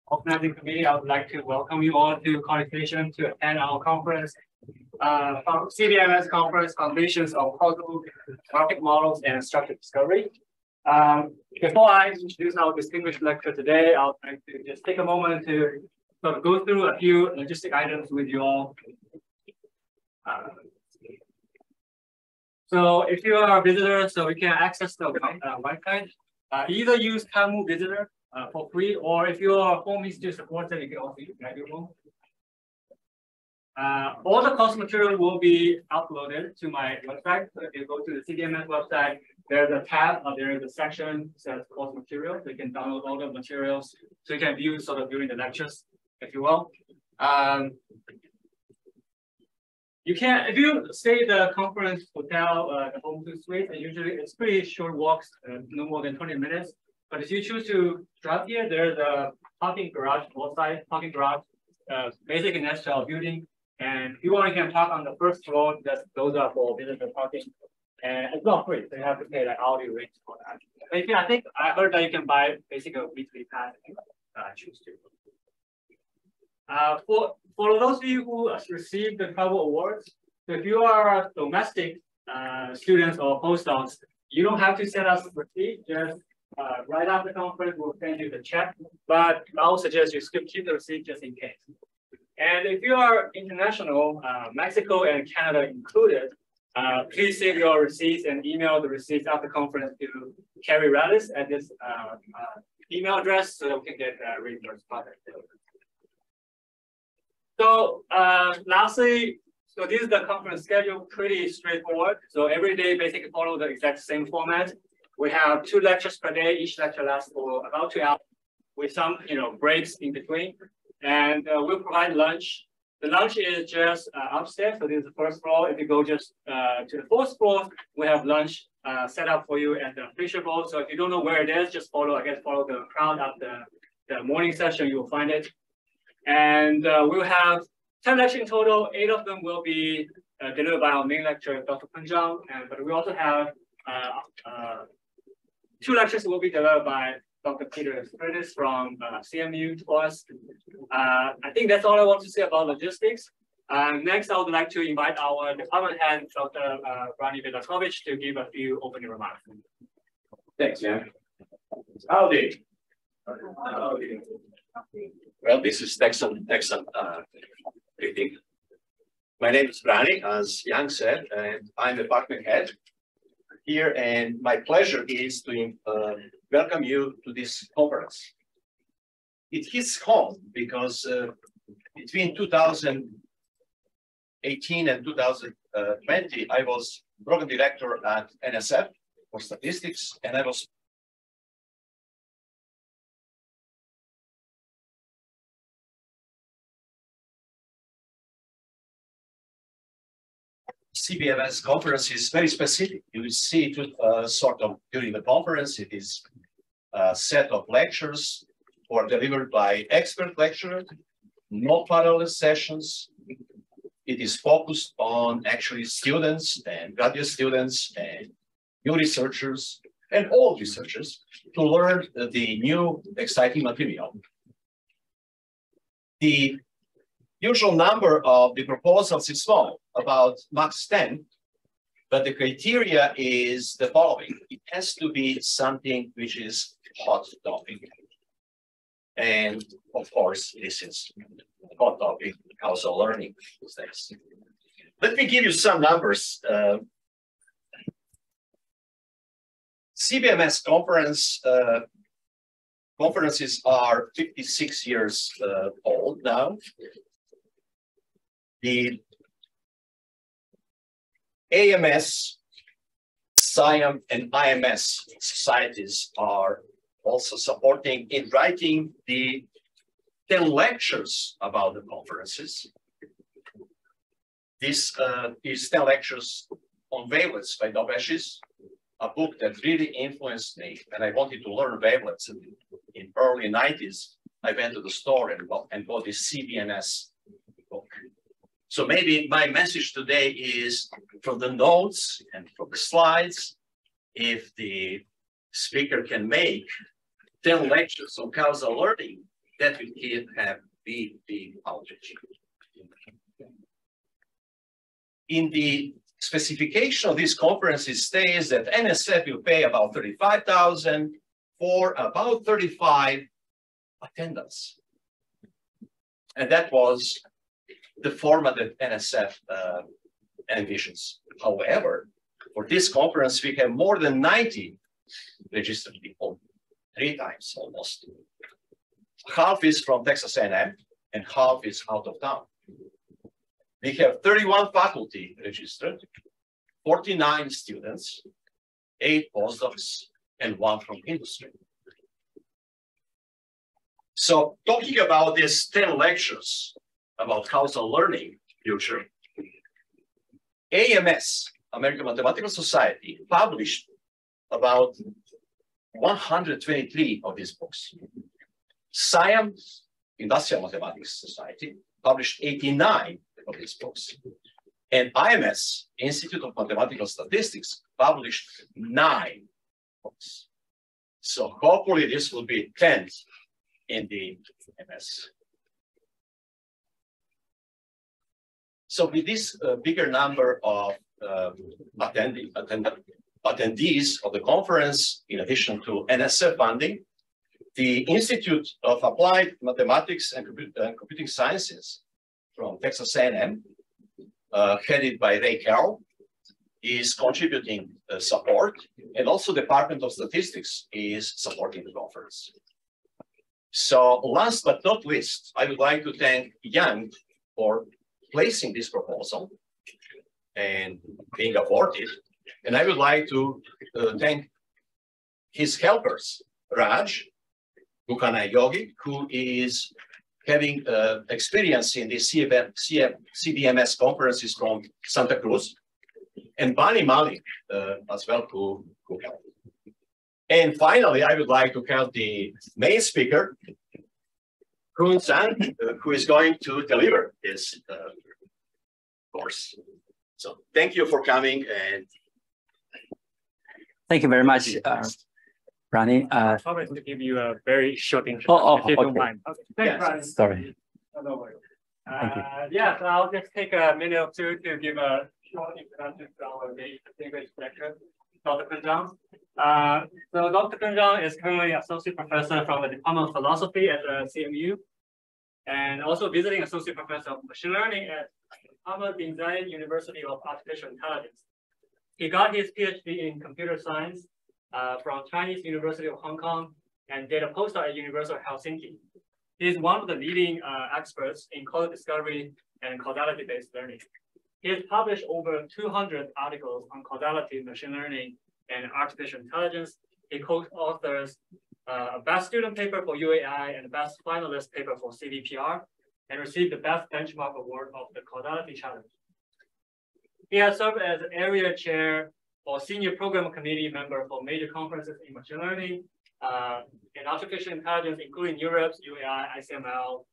organizing committee, I would like to welcome you all to College Station to attend our conference, CBMS conference, Foundations of Causal Market Models and Structured Discovery. Before I introduce our distinguished lecturer today, I would like to just take a moment to sort of go through a few logistic items with you all. So if you are a visitor, so you can access the website. Either use Kamu Visitor for free, or if your home institute supports it, you can also use Home. All the course material will be uploaded to my website. So if you go to the CBMS website, there's a tab, there is a section that says course material. So you can download all the materials, so you can view sort of during the lectures, if you will. You can, if you stay at the conference hotel, the home suite, and usually it's pretty short walks, no more than 20 minutes. But if you choose to drive here, there's a parking garage, outside parking garage, basically next to our building. And if you want, you can park on the first floor. Those are for visitor parking, and it's not free, so you have to pay like hourly rate for that. But I think I heard that you can buy basically a weekly pass if you choose to. For those of you who received the travel awards, so if you are domestic students or postdocs, you don't have to send us a receipt. Just right after the conference, we'll send you the check. But I would suggest you still keep the receipt just in case. And if you are international, Mexico and Canada included, please save your receipts and email the receipts after the conference to Carrie Radis at this email address so that we can get reimbursed. So lastly, so this is the conference schedule, pretty straightforward. So every day basically follow the exact same format. We have 2 lectures per day. Each lecture lasts for about 2 hours with some breaks in between. And we'll provide lunch. The lunch is just upstairs. So this is the first floor. If you go just to the 4th floor, we have lunch set up for you at the Fisher Bowl. So if you don't know where it is, just follow the crowd after the morning session, you will find it. And we'll have 10 lectures in total. 8 of them will be delivered by our main lecturer, Dr. Peng Zhang. But we also have 2 lectures will be delivered by Dr. Peter Curtis from CMU to us. I think that's all I want to say about logistics. Next, I would like to invite our department head, Dr. Brani Vidakovich, to give a few opening remarks. Thanks, Jan. Howdy. Howdy. Well, this is excellent greeting. My name is Brani, as Yang said, and I'm department head here, and my pleasure is to welcome you to this conference. It hits home because between 2018 and 2020, I was program director at NSF for statistics, and I was CBMS conference is very specific. You will see it sort of during the conference. It is a set of lectures or delivered by expert lecturers, no parallel sessions. It is focused on actually students and graduate students and new researchers and old researchers to learn the new exciting material. The usual number of the proposals is small, about max 10, but the criteria is the following. It has to be something which is hot topic. And of course, this is hot topic, causal learning these days. Let me give you some numbers. CBMS conferences are 56 years old now. The AMS, SIAM, and IMS societies are also supporting in writing the 10 lectures about the conferences. These 10 lectures on wavelets by Dobeshis, a book that really influenced me, and I wanted to learn wavelets in early 90s. I went to the store and bought this CBMS book. So maybe my message today is from the notes and from the slides, if the speaker can make 10 lectures on causal learning, that will have big outreach. In the specification of this conference, it states that NSF will pay about $35,000 for about 35 attendance. And that was the format that NSF envisions. However, for this conference, we have more than 90 registered people, 3 times almost. Half is from Texas A&M and half is out of town. We have 31 faculty registered, 49 students, 8 postdocs, and 1 from industry. So talking about these 10 lectures about causal learning future, AMS, American Mathematical Society, published about 123 of these books. SIAM, Industrial Mathematics Society, published 89 of these books. And IMS, Institute of Mathematical Statistics, published 9 books. So hopefully this will be 10th in the MS. So with this bigger number of attendees of the conference, in addition to NSF funding, the Institute of Applied Mathematics and Computing Sciences from Texas A&M, headed by Ray Carroll, is contributing support, and also the Department of Statistics is supporting the conference. So last but not least, I would like to thank Yang for placing this proposal and being awarded. And I would like to thank his helpers, Raj Bukanai Yogi, who is having experience in the CBMS conferences from Santa Cruz, and Bani Malik as well, who helped. And finally, I would like to have the main speaker, Kun San, who is going to deliver this course. So thank you for coming. And thank you very much, Ronnie. I'm going to give you a very short introduction, if you don't mind. Okay. Thanks, Ronnie. Sorry. No worries. Thank you. Yeah, so I'll just take a minute or two to give a short introduction to our distinguished lecturer, Dr. Kun Zhang. So Dr. Kun Zhang is currently associate professor from the Department of Philosophy at the CMU, and also visiting associate professor of machine learning at Ahmad bin Zayed University of Artificial Intelligence. He got his PhD in computer science from Chinese University of Hong Kong and did a postdoc at University of Helsinki. He is one of the leading experts in causal discovery and causality-based learning. He has published over 200 articles on causality, machine learning, and artificial intelligence. He co-authors a best student paper for UAI and a best finalist paper for CVPR, and received the best benchmark award of the causality challenge. He has served as area chair or senior program committee member for major conferences in machine learning and artificial intelligence, including Europe's UAI, ICML,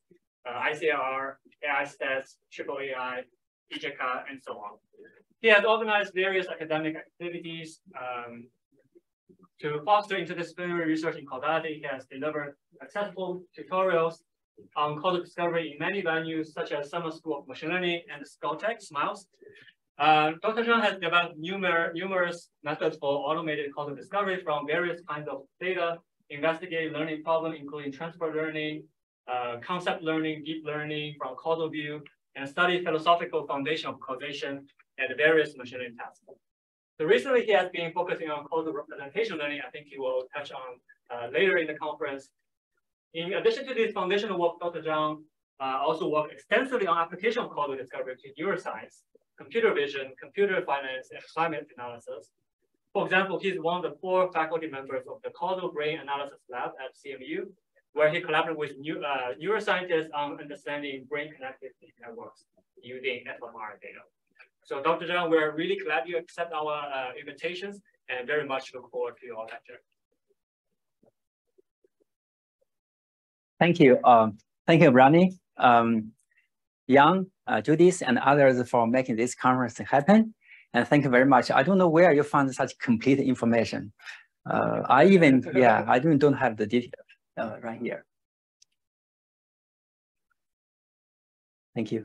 ICAR, AI Stats, AAAI, EJCA, and so on. He has organized various academic activities to foster interdisciplinary research in causality. He has delivered accessible tutorials on causal discovery in many venues, such as Summer School of Machine Learning and Skulltech, SMILES. Dr. Zhang has developed numerous methods for automated causal discovery from various kinds of data, investigative learning problems, including transport learning, concept learning, deep learning from causal view, and study philosophical foundation of causation and various machine learning tasks. So recently, he has been focusing on causal representation learning. I think he will touch on later in the conference. In addition to this foundational work, Dr. Zhang also worked extensively on application of causal discovery to neuroscience, computer vision, computer finance, and climate analysis. For example, he's one of the 4 faculty members of the Causal Brain Analysis Lab at CMU, where he collaborated with neuroscientists on understanding brain connectivity networks using fMRI data. So Dr. Zhang, we're really glad you accept our invitations and very much look forward to your lecture. Thank you. Thank you, Ronnie, Yang, Judith, and others for making this conference happen. And thank you very much. I don't know where you found such complete information. I even don't have the details right here. Thank you.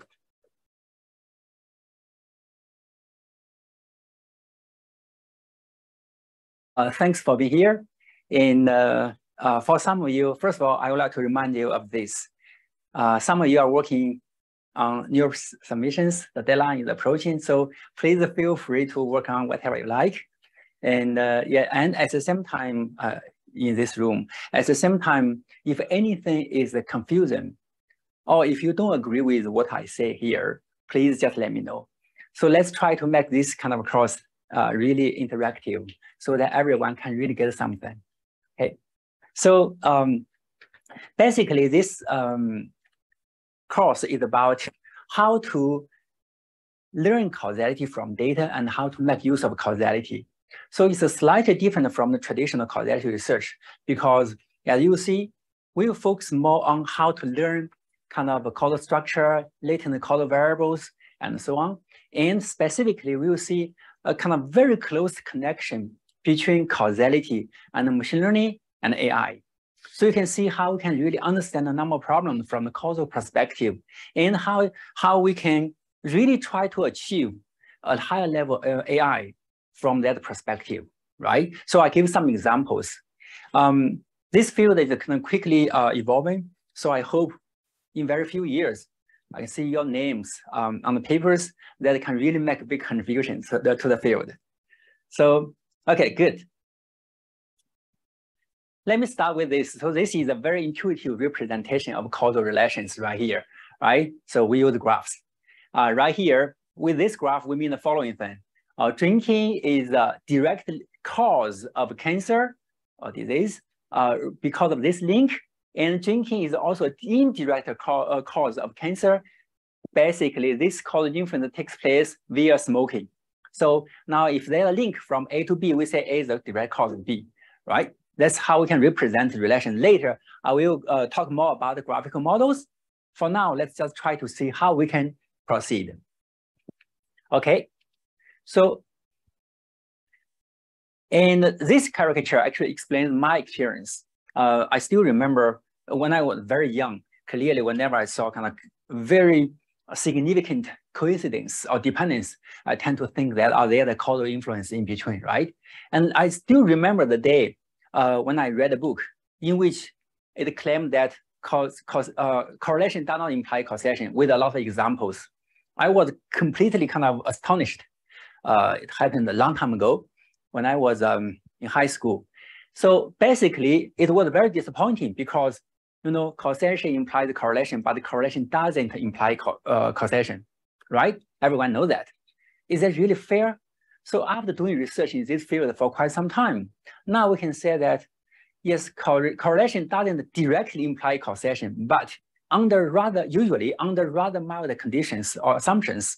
Thanks for being here. And for some of you, first of all, I would like to remind you of this. Some of you are working on new submissions. The deadline is approaching, so please feel free to work on whatever you like. And yeah, and at the same time, in this room, at the same time, if anything is confusing, or if you don't agree with what I say here, please just let me know. So let's try to make this kind of course really interactive so that everyone can really get something. Okay, so basically this course is about how to learn causality from data and how to make use of causality. So it's slightly different from the traditional causality research because, as you see, we will focus more on how to learn kind of a causal structure, latent causal variables, and so on. And specifically, we will see a kind of very close connection between causality and machine learning and AI. So you can see how we can really understand a number of problems from the causal perspective and how we can really try to achieve a higher level AI from that perspective, right? So I give some examples. This field is kind of quickly evolving. So I hope in very few years, I can see your names on the papers that can really make a big contribution to the field. So, okay, good. Let me start with this. So this is a very intuitive representation of causal relations right here, right? So we use graphs. Right here, with this graph, we mean the following thing. Drinking is a direct cause of cancer or disease because of this link. And drinking is also an indirect cause of cancer. Basically, this causal influence takes place via smoking. So now if there's a link from A to B, we say A is the direct cause of B, right? That's how we can represent the relation. Later, I will talk more about the graphical models. For now, let's just try to see how we can proceed. Okay, so, and this caricature actually explains my experience. I still remember when I was very young, clearly whenever I saw kind of very significant coincidence or dependence, I tend to think that are there the causal influence in between, right? And I still remember the day when I read a book in which it claimed that correlation does not imply causation with a lot of examples. I was completely kind of astonished. It happened a long time ago when I was in high school. So basically, it was very disappointing because, you know, causation implies correlation, but the correlation doesn't imply causation, right? Everyone knows that. Is that really fair? So after doing research in this field for quite some time, now we can say that, yes, correlation doesn't directly imply causation, but usually under rather mild conditions or assumptions,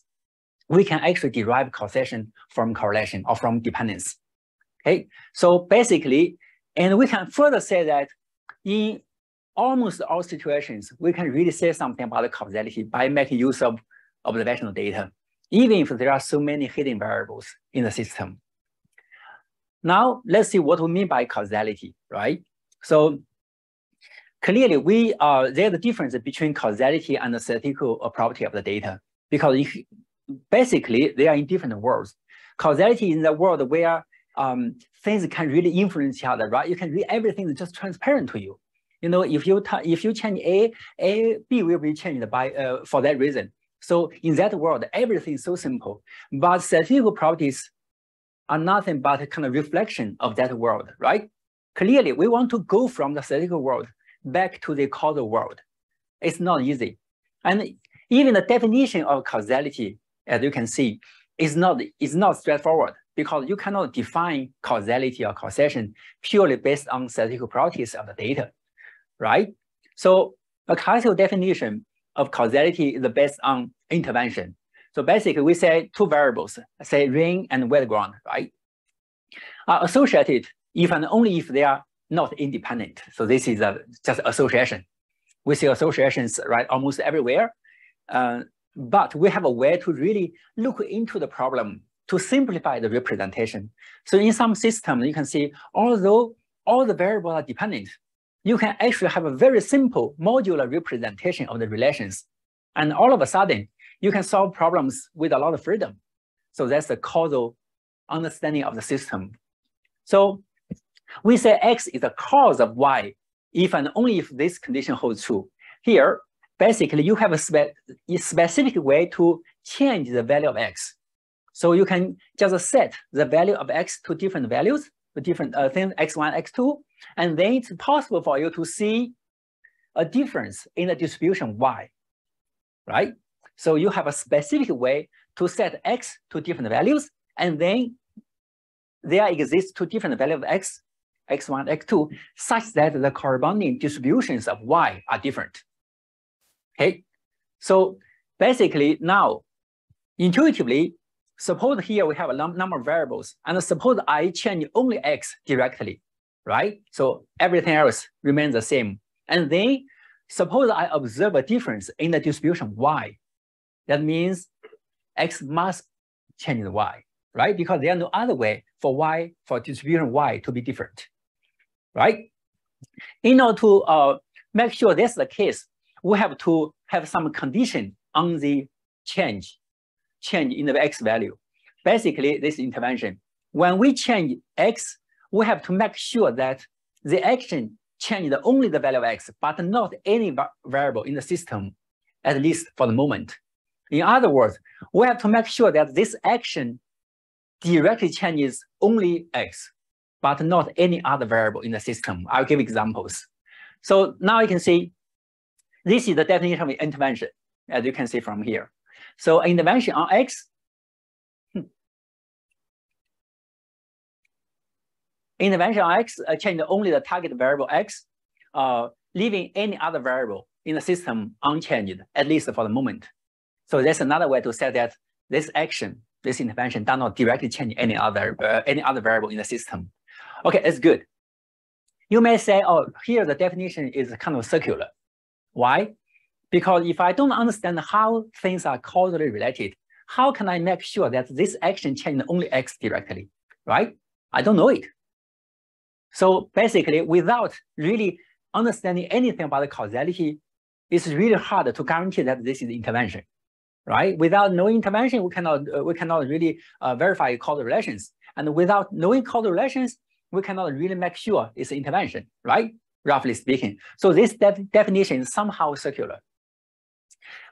we can actually derive causation from correlation or from dependence. Okay, so basically, and we can further say that in almost all situations, we can really say something about the causality by making use of observational data, even if there are so many hidden variables in the system. Now, let's see what we mean by causality, right? So clearly, there's a difference between causality and the statistical property of the data, because basically, they are in different worlds. Causality is the world where things can really influence each other, right? You can read everything is just transparent to you. You know, if you change A, B will be changed by for that reason. So in that world, everything is so simple. But statistical properties are nothing but a kind of reflection of that world, right? Clearly, we want to go from the statistical world back to the causal world. It's not easy. And even the definition of causality, as you can see, is not straightforward because you cannot define causality or causation purely based on statistical properties of the data, right? So a classical definition of causality is based on intervention. So basically, we say two variables, say rain and wet ground, right, are associated if and only if they are not independent. So this is just association. We see associations right almost everywhere, but we have a way to really look into the problem to simplify the representation. So in some systems, you can see although all the variables are dependent, you can actually have a very simple modular representation of the relations And all of a sudden, you can solve problems with a lot of freedom. So that's the causal understanding of the system. So we say X is the cause of Y if and only if this condition holds true. Here, basically, you have a specific way to change the value of X. So you can just set the value of X to different values, the different things, X1, X2, and then it's possible for you to see a difference in the distribution Y, right? So you have a specific way to set X to different values, and then there exists two different values of X, X1, X2, such that the corresponding distributions of Y are different. Okay, so basically now, intuitively, suppose here we have a number of variables, and suppose I change only X directly, right? So everything else remains the same. And then suppose I observe a difference in the distribution Y. That means X must change the Y, right? Because there is no other way for Y, for distribution Y to be different, right? In order to make sure that's the case, we have to have some condition on the change in the X value. Basically, this intervention. When we change X, we have to make sure that the action changes only the value of X, but not any variable in the system, at least for the moment. In other words, we have to make sure that this action directly changes only X, but not any other variable in the system. I'll give examples. So now you can see, this is the definition of intervention, as you can see from here. So intervention on X, intervention on X change only the target variable X, leaving any other variable in the system unchanged, at least for the moment. So that's another way to say that this action, this intervention does not directly change any other variable in the system. Okay, that's good. You may say, oh, here the definition is kind of circular. Why? Because if I don't understand how things are causally related, how can I make sure that this action changes only X directly, right? I don't know it. So basically, without really understanding anything about the causality, it's really hard to guarantee that this is intervention, right? Without knowing intervention, we cannot really verify causal relations. And without knowing causal relations, we cannot really make sure it's intervention, right? Roughly speaking. So this definition is somehow circular.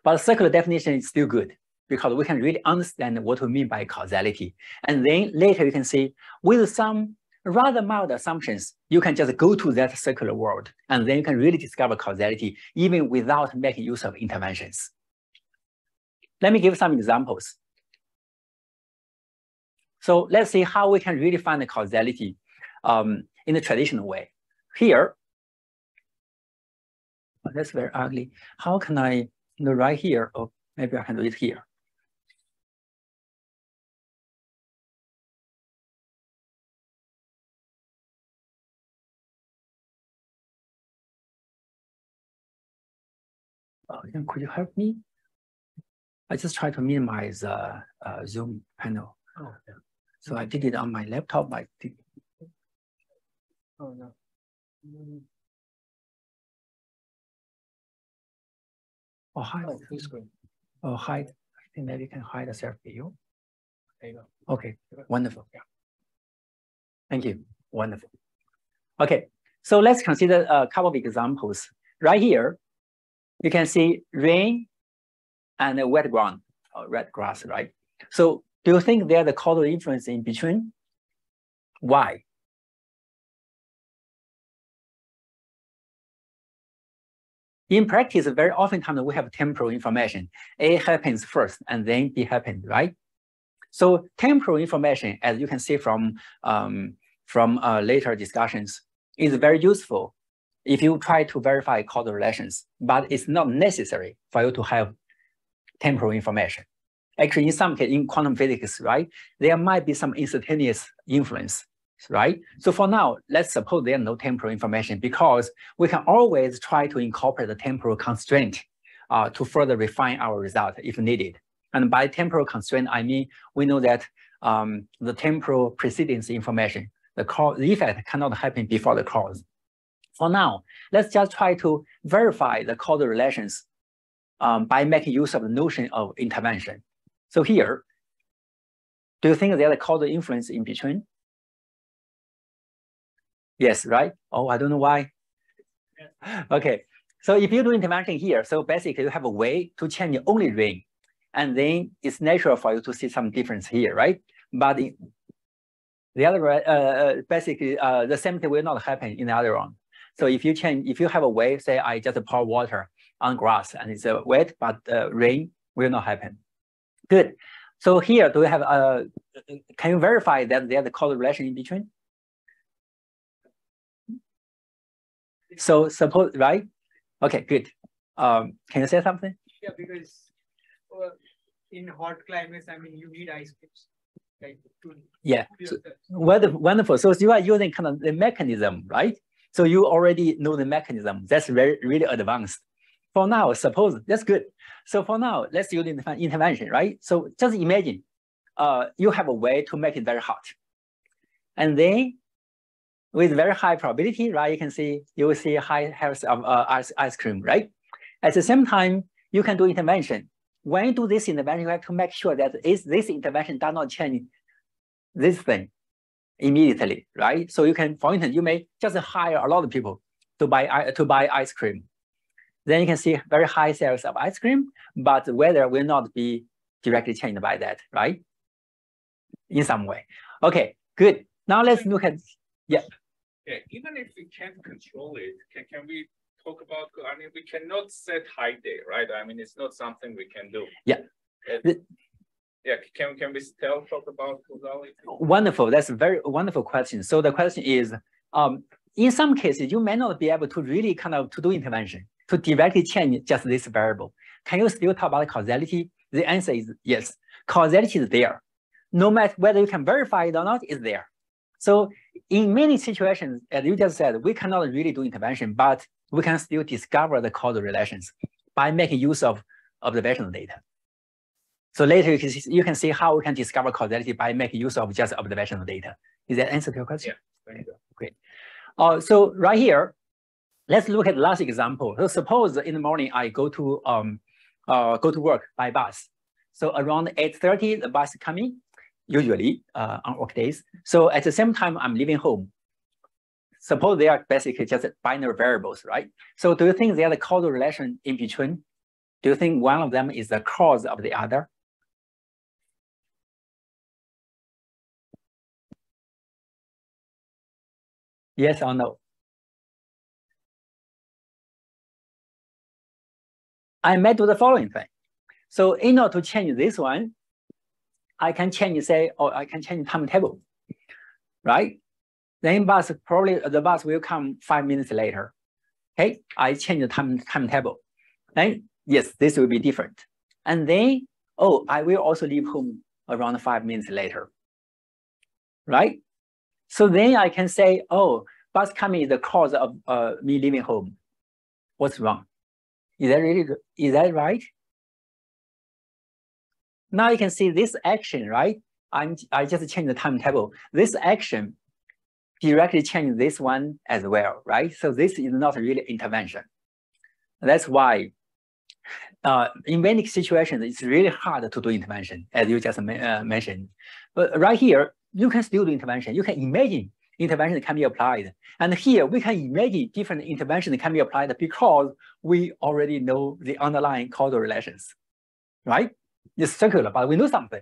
But circular definition is still good because we can really understand what we mean by causality. And then later you can see with some rather mild assumptions, you can just go to that circular world, and then you can really discover causality even without making use of interventions. Let me give some examples. So let's see how we can really find the causality in the traditional way. Here, oh, that's very ugly. How can I do right here? Or maybe I can do it here. Could you help me? I just try to minimize Zoom panel. Oh, yeah. So I did it on my laptop. I did. Oh no. Oh, hide full screen. Oh, hide. I think maybe you can hide the self view. There you go. Okay, wonderful. Yeah. Thank you. Wonderful. Okay, so let's consider a couple of examples. Right here, you can see rain and a wet ground, or wet grass, right? So do you think there's a causal influence in between? Why? In practice, very often times we have temporal information. A happens first and then B happens, right? So temporal information, as you can see from later discussions, is very useful if you try to verify causal relations, but it's not necessary for you to have temporal information. Actually, in some cases, in quantum physics, right, there might be some instantaneous influence, right? So for now, let's suppose there's no temporal information because we can always try to incorporate the temporal constraint to further refine our result if needed. And by temporal constraint, I mean, we know that the temporal precedence information, the effect cannot happen before the cause. For now, let's just try to verify the causal relations by making use of the notion of intervention. So here, do you think there's a causal influence in between? Yes, right? Oh, I don't know why. Okay, so if you do intervention here, so basically you have a way to change only rain, and then it's natural for you to see some difference here, right? But the other basically the same thing will not happen in the other one. So if you have a way, say I just pour water on grass and it's wet, but rain will not happen. Good. So here, do we have can you verify that there's a causal relation in between? So suppose, right? Okay, good. Can you say something? Yeah, because in hot climates, I mean, you need ice cubes. Right, yeah, so, wonderful. So you are using kind of the mechanism, right? So you already know the mechanism. That's really advanced. For now, suppose that's good. So for now, let's use intervention, right? So just imagine you have a way to make it very hot. And then with very high probability, right, you will see high health of ice cream, right? At the same time, you can do intervention. When you do this intervention, you have to make sure that this intervention does not change this thing immediately, right? So you can, for instance, you may just hire a lot of people to buy ice cream. Then you can see very high sales of ice cream, but the weather will not be directly changed by that, right? In some way. Okay, good. Now let's look at, yeah. Yeah, even if we can't control it, can we talk about, I mean, we cannot set high day, right? I mean, it's not something we can do. Yeah. Yeah, can we still talk about causality? Wonderful, that's a very wonderful question. So the question is, in some cases, you may not be able to really to do intervention, to directly change just this variable. Can you still talk about causality? The answer is yes, causality is there. No matter whether you can verify it or not, it's there. So in many situations, as you just said, we cannot really do intervention, but we can still discover the causal relations by making use of observational data. So later you can see how we can discover causality by making use of just observational data. Is that answer to your question? Yeah, thank you. Great. So right here, let's look at the last example. So suppose in the morning I go to work by bus. So around 8:30, the bus is coming, usually on work days. So at the same time, I'm leaving home. Suppose they are basically just binary variables, right? So do you think there's a causal relation in between? Do you think one of them is the cause of the other? Yes or no? I might do the following thing. So in order to change this one, I can change, I can change timetable, right? Then the bus will come 5 minutes later. Okay, I change the timetable. Then yes, this will be different. And then, I will also leave home around 5 minutes later, right? So then I can say, bus coming is the cause of me leaving home. What's wrong? Is that right? Now you can see this action, right? I just changed the timetable. This action directly changed this one as well, right? So this is not really intervention. That's why in many situations, it's really hard to do intervention, as you just mentioned. But right here, you can still do intervention. You can imagine intervention can be applied. And here, we can imagine different interventions can be applied because we already know the underlying causal relations, right? It's circular, but we know something.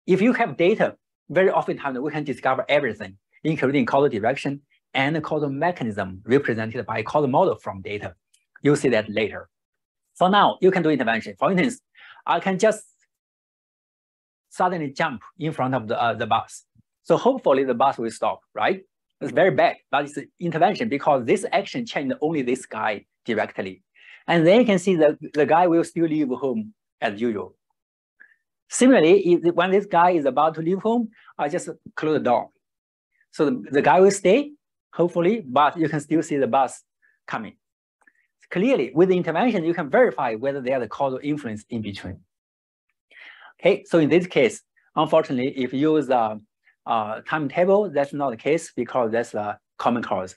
If you have data, very often we can discover everything, including causal direction and the causal mechanism represented by causal model from data. You'll see that later. For now, you can do intervention. For instance, I can just suddenly jump in front of the bus. So hopefully the bus will stop, right? It's very bad, but it's intervention because this action changed only this guy directly. And then you can see the guy will still leave home as usual. Similarly, when this guy is about to leave home, I just close the door. So the guy will stay, hopefully, but you can still see the bus coming. Clearly, with the intervention, you can verify whether there is a causal influence in between. Okay, so in this case, unfortunately, if you use a timetable, that's not the case because that's a common cause.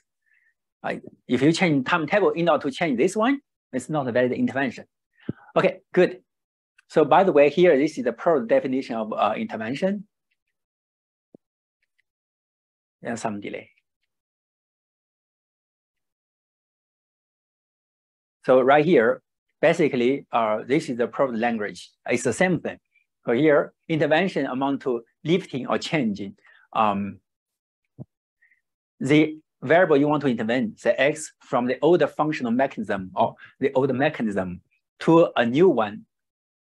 Right? If you change timetable in order to change this one, it's not a valid intervention. Okay, good. So by the way, here, this is the pro definition of intervention. And some delay. So right here, basically, this is the pro language. It's the same thing. So here, intervention amount to lifting or changing the variable you want to intervene, say X, from the older functional mechanism or the old mechanism to a new one,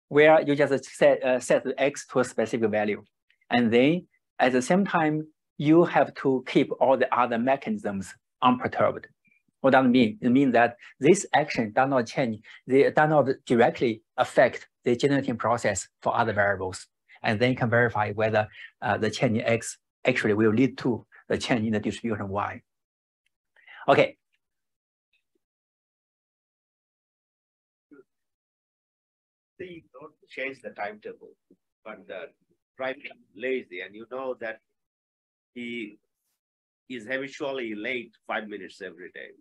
where you just set the X to a specific value. And then at the same time, you have to keep all the other mechanisms unperturbed. What does it mean? It means that this action does not change, does not directly affect the generating process for other variables. And then you can verify whether the change in X actually will lead to the change in the distribution Y. Okay. You don't change the timetable, but the driver is lazy, and you know that he is habitually late 5 minutes every day.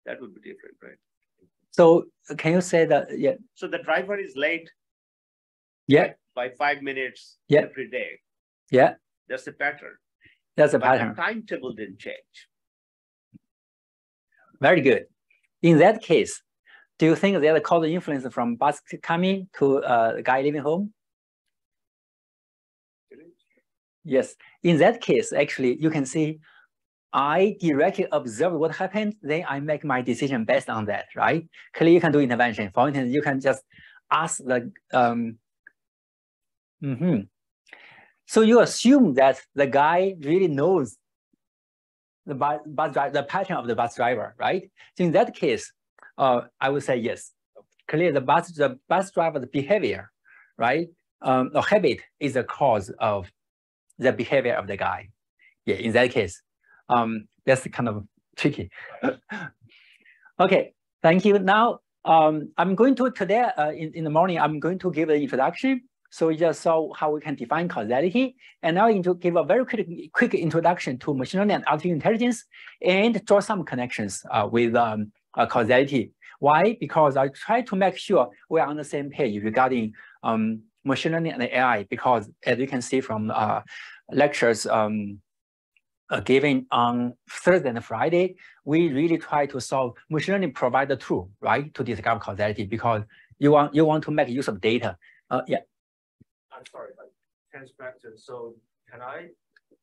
That would be different, right? So can you say that? Yeah. So the driver is late. Yeah. By 5 minutes every day. Yeah. That's a pattern. That's a but pattern. The timetable didn't change. Very good. In that case, do you think there's a causal influence from bus coming to the guy leaving home? Yes. In that case, actually, you can see I directly observe what happened, then I make my decision based on that, right? Clearly, you can do intervention. For instance, you can just ask the So you assume that the guy really knows the bus driver, the pattern of the bus driver, right? So in that case, I would say yes. Clearly, the bus driver's behavior, right, or habit is the cause of the behavior of the guy. Yeah, in that case, that's kind of tricky. Okay, thank you. Now, I'm going to today in the morning, I'm going to give an introduction. So we just saw how we can define causality. And now I'm going to give a very quick introduction to machine learning and artificial intelligence and draw some connections with causality. Why? Because I try to make sure we're on the same page regarding machine learning and AI, because as you can see from lectures given on Thursday and Friday, we really try to solve machine learning provide the tool, right, to discover causality, because you want to make use of data. Yeah. I'm sorry, but transparency. So can I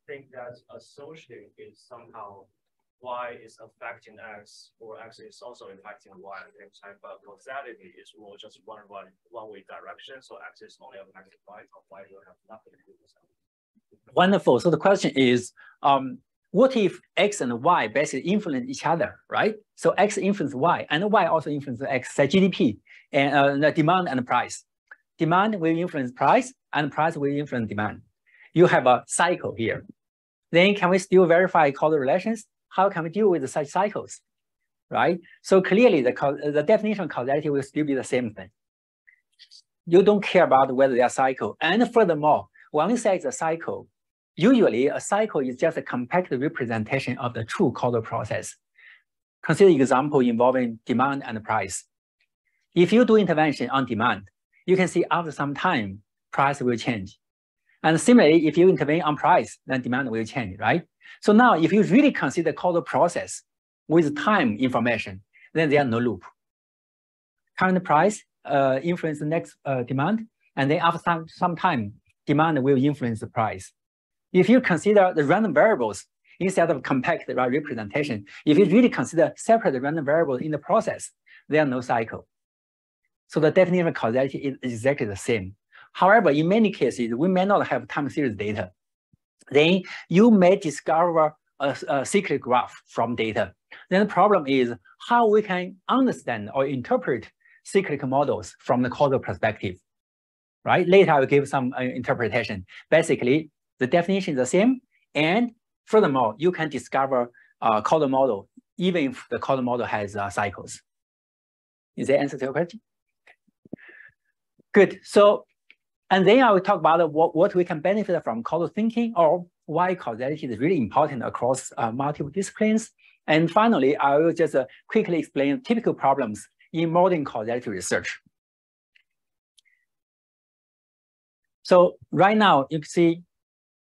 think that associating is somehow Y is affecting X, or X is also impacting Y at the same time, but causality is more just one-way direction. So X is only affecting Y, or Y will have nothing to do with that. Wonderful. So the question is, what if X and Y basically influence each other, right? So X influences Y, and Y also influences X, say GDP, and the demand and the price. Demand will influence price, and price will influence demand. You have a cycle here. Then can we still verify causal relations? How can we deal with such cycles, right? So clearly the definition of causality will still be the same thing. You don't care about whether they are cycle. And furthermore, when we say it's a cycle, usually a cycle is just a compact representation of the true causal process. Consider an example involving demand and price. If you do intervention on demand, you can see after some time, price will change. And similarly, if you intervene on price, then demand will change, right? So now, if you really consider causal process with time information, then there are no loop. Current price influence the next demand, and then after some time, demand will influence the price. If you consider the random variables instead of compact representation, if you really consider separate random variables in the process, there are no cycle. So the definition of causality is exactly the same. However, in many cases, we may not have time series data. Then you may discover a cyclic graph from data. Then the problem is how we can understand or interpret cyclic models from the causal perspective, right? Later, I will give some interpretation. Basically, the definition is the same. And furthermore, you can discover a causal model, even if the causal model has cycles. Is that answer to your question? Good. So, and then I will talk about what we can benefit from causal thinking, or why causality is really important across multiple disciplines. And finally, I will just quickly explain typical problems in modern causality research. So right now, you can see,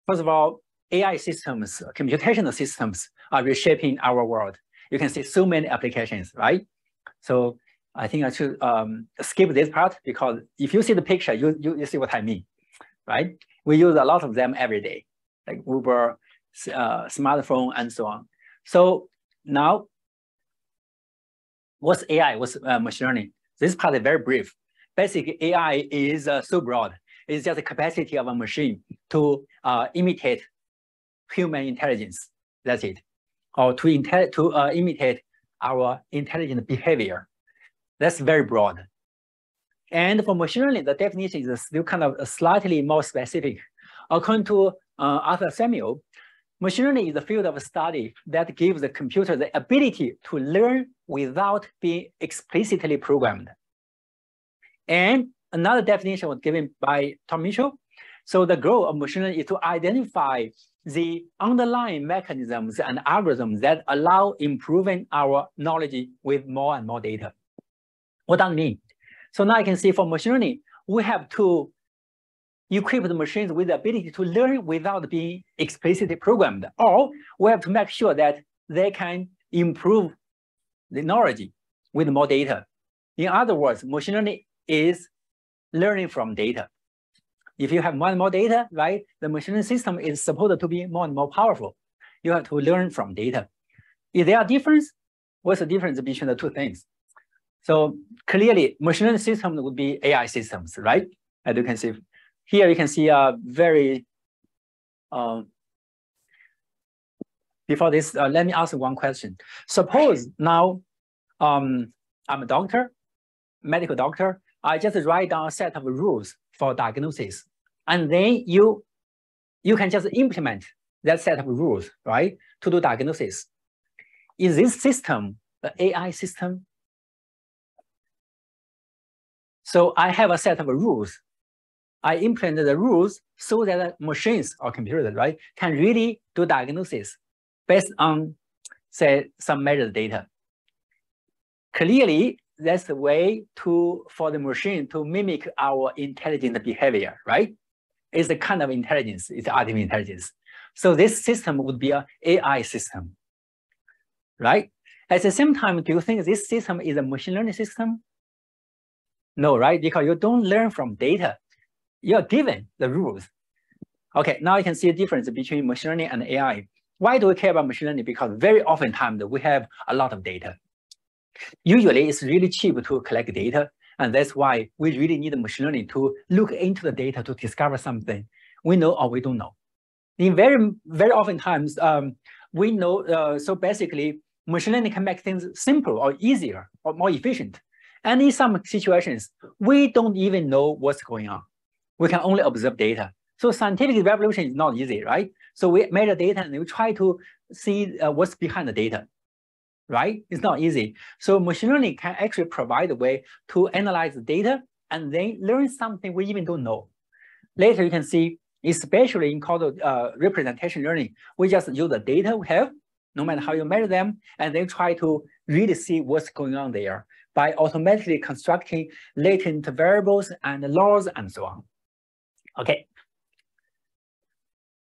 first of all, AI systems, computational systems are reshaping our world. You can see so many applications, right? So I think I should skip this part because if you see the picture, you see what I mean, right? We use a lot of them every day, like Uber, smartphone, and so on. So now, what's AI? What's machine learning? This part is very brief. Basically, AI is so broad. It's just the capacity of a machine to imitate human intelligence. That's it. Or to imitate our intelligent behavior. That's very broad. And for machine learning, the definition is still kind of slightly more specific. According to Arthur Samuel, machine learning is a field of study that gives the computer the ability to learn without being explicitly programmed. And another definition was given by Tom Mitchell. So the goal of machine learning is to identify the underlying mechanisms and algorithms that allow improving our knowledge with more and more data. What does it mean? So now you can see for machine learning, we have to equip the machines with the ability to learn without being explicitly programmed, or we have to make sure that they can improve the knowledge with more data. In other words, machine learning is learning from data. If you have more and more data, right, the machine learning system is supposed to be more and more powerful. You have to learn from data. Is there a difference? What's the difference between the two things? So clearly, machine learning systems would be AI systems, right? As you can see here, you can see a very. Before this, let me ask one question. Suppose now, I'm a doctor, medical doctor. I just write down a set of rules for diagnosis, and then you can just implement that set of rules, right, to do diagnosis. Is this system an AI system? So I have a set of rules. I implement the rules so that machines or computers, right, can really do diagnosis based on, say, some measured data. Clearly, that's the way for the machine to mimic our intelligent behavior, right? It's a kind of intelligence, it's artificial intelligence. So this system would be an AI system, right? At the same time, do you think this system is a machine learning system? No, right? Because you don't learn from data. You're given the rules. Okay, now you can see the difference between machine learning and AI. Why do we care about machine learning? Because very often times we have a lot of data. Usually it's really cheap to collect data, and that's why we really need machine learning to look into the data to discover something we know or we don't know. In very often times, we know, so basically machine learning can make things simple or easier or more efficient. And in some situations, we don't even know what's going on. We can only observe data. So scientific revolution is not easy, right? So we measure data and we try to see what's behind the data, right? It's not easy. So machine learning can actually provide a way to analyze the data and then learn something we even don't know. Later, you can see, especially in causal representation learning, we just use the data we have, no matter how you measure them, and then try to really see what's going on there by automatically constructing latent variables and laws and so on. Okay.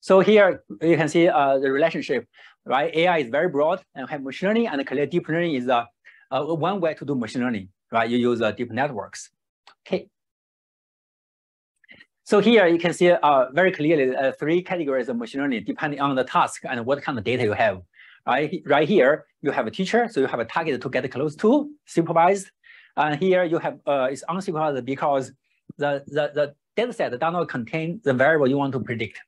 So here you can see the relationship, right? AI is very broad and have machine learning, and clearly deep learning is one way to do machine learning, right? You use deep networks. Okay. So here you can see very clearly three categories of machine learning depending on the task and what kind of data you have. Right here, you have a teacher, so you have a target to get close to, supervised. And here you have it's unsupervised because the data set does not contain the variable you want to predict,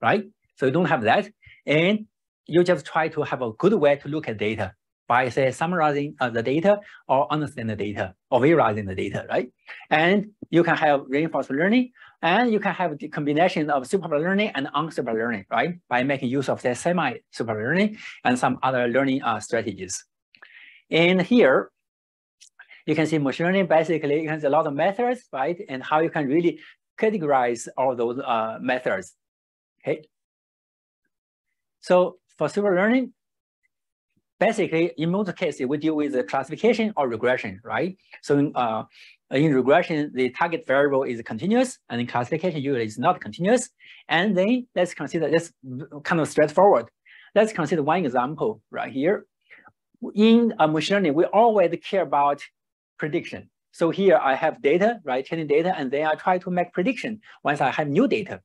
right? So you don't have that. And you just try to have a good way to look at data by, say, summarizing the data or understand the data or visualizing the data, right? And you can have reinforcement learning, and you can have the combination of supervised learning and unsupervised learning, right? By making use of the semi-supervised learning and some other learning strategies. And here, you can see machine learning, basically, you can see a lot of methods, right? And how you can really categorize all those methods, okay? So for super learning, basically, in most cases, we deal with the classification or regression, right? So in regression, the target variable is continuous, and in classification, usually it's not continuous. And then let's consider this kind of straightforward. Let's consider one example right here. In machine learning, we always care about prediction. So here I have data, right, training data, and then I try to make prediction once I have new data.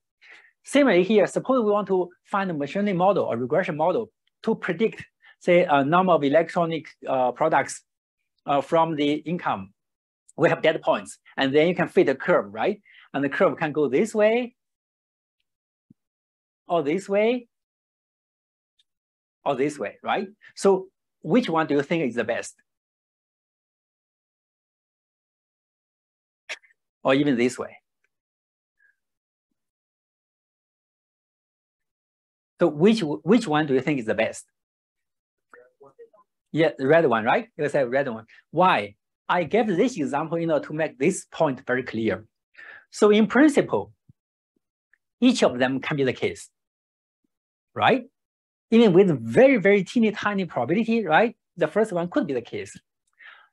Similarly here, suppose we want to find a machine learning model or regression model to predict, say, a number of electronic products from the income. We have data points, and then you can fit a curve, right? And the curve can go this way, or this way, or this way, right? So which one do you think is the best? Or even this way? So which one do you think is the best? Yeah, the red one, right? You say red one. Why? I gave this example to make this point very clear. So in principle, each of them can be the case, right? Even with very, very teeny tiny probability, right? The first one could be the case.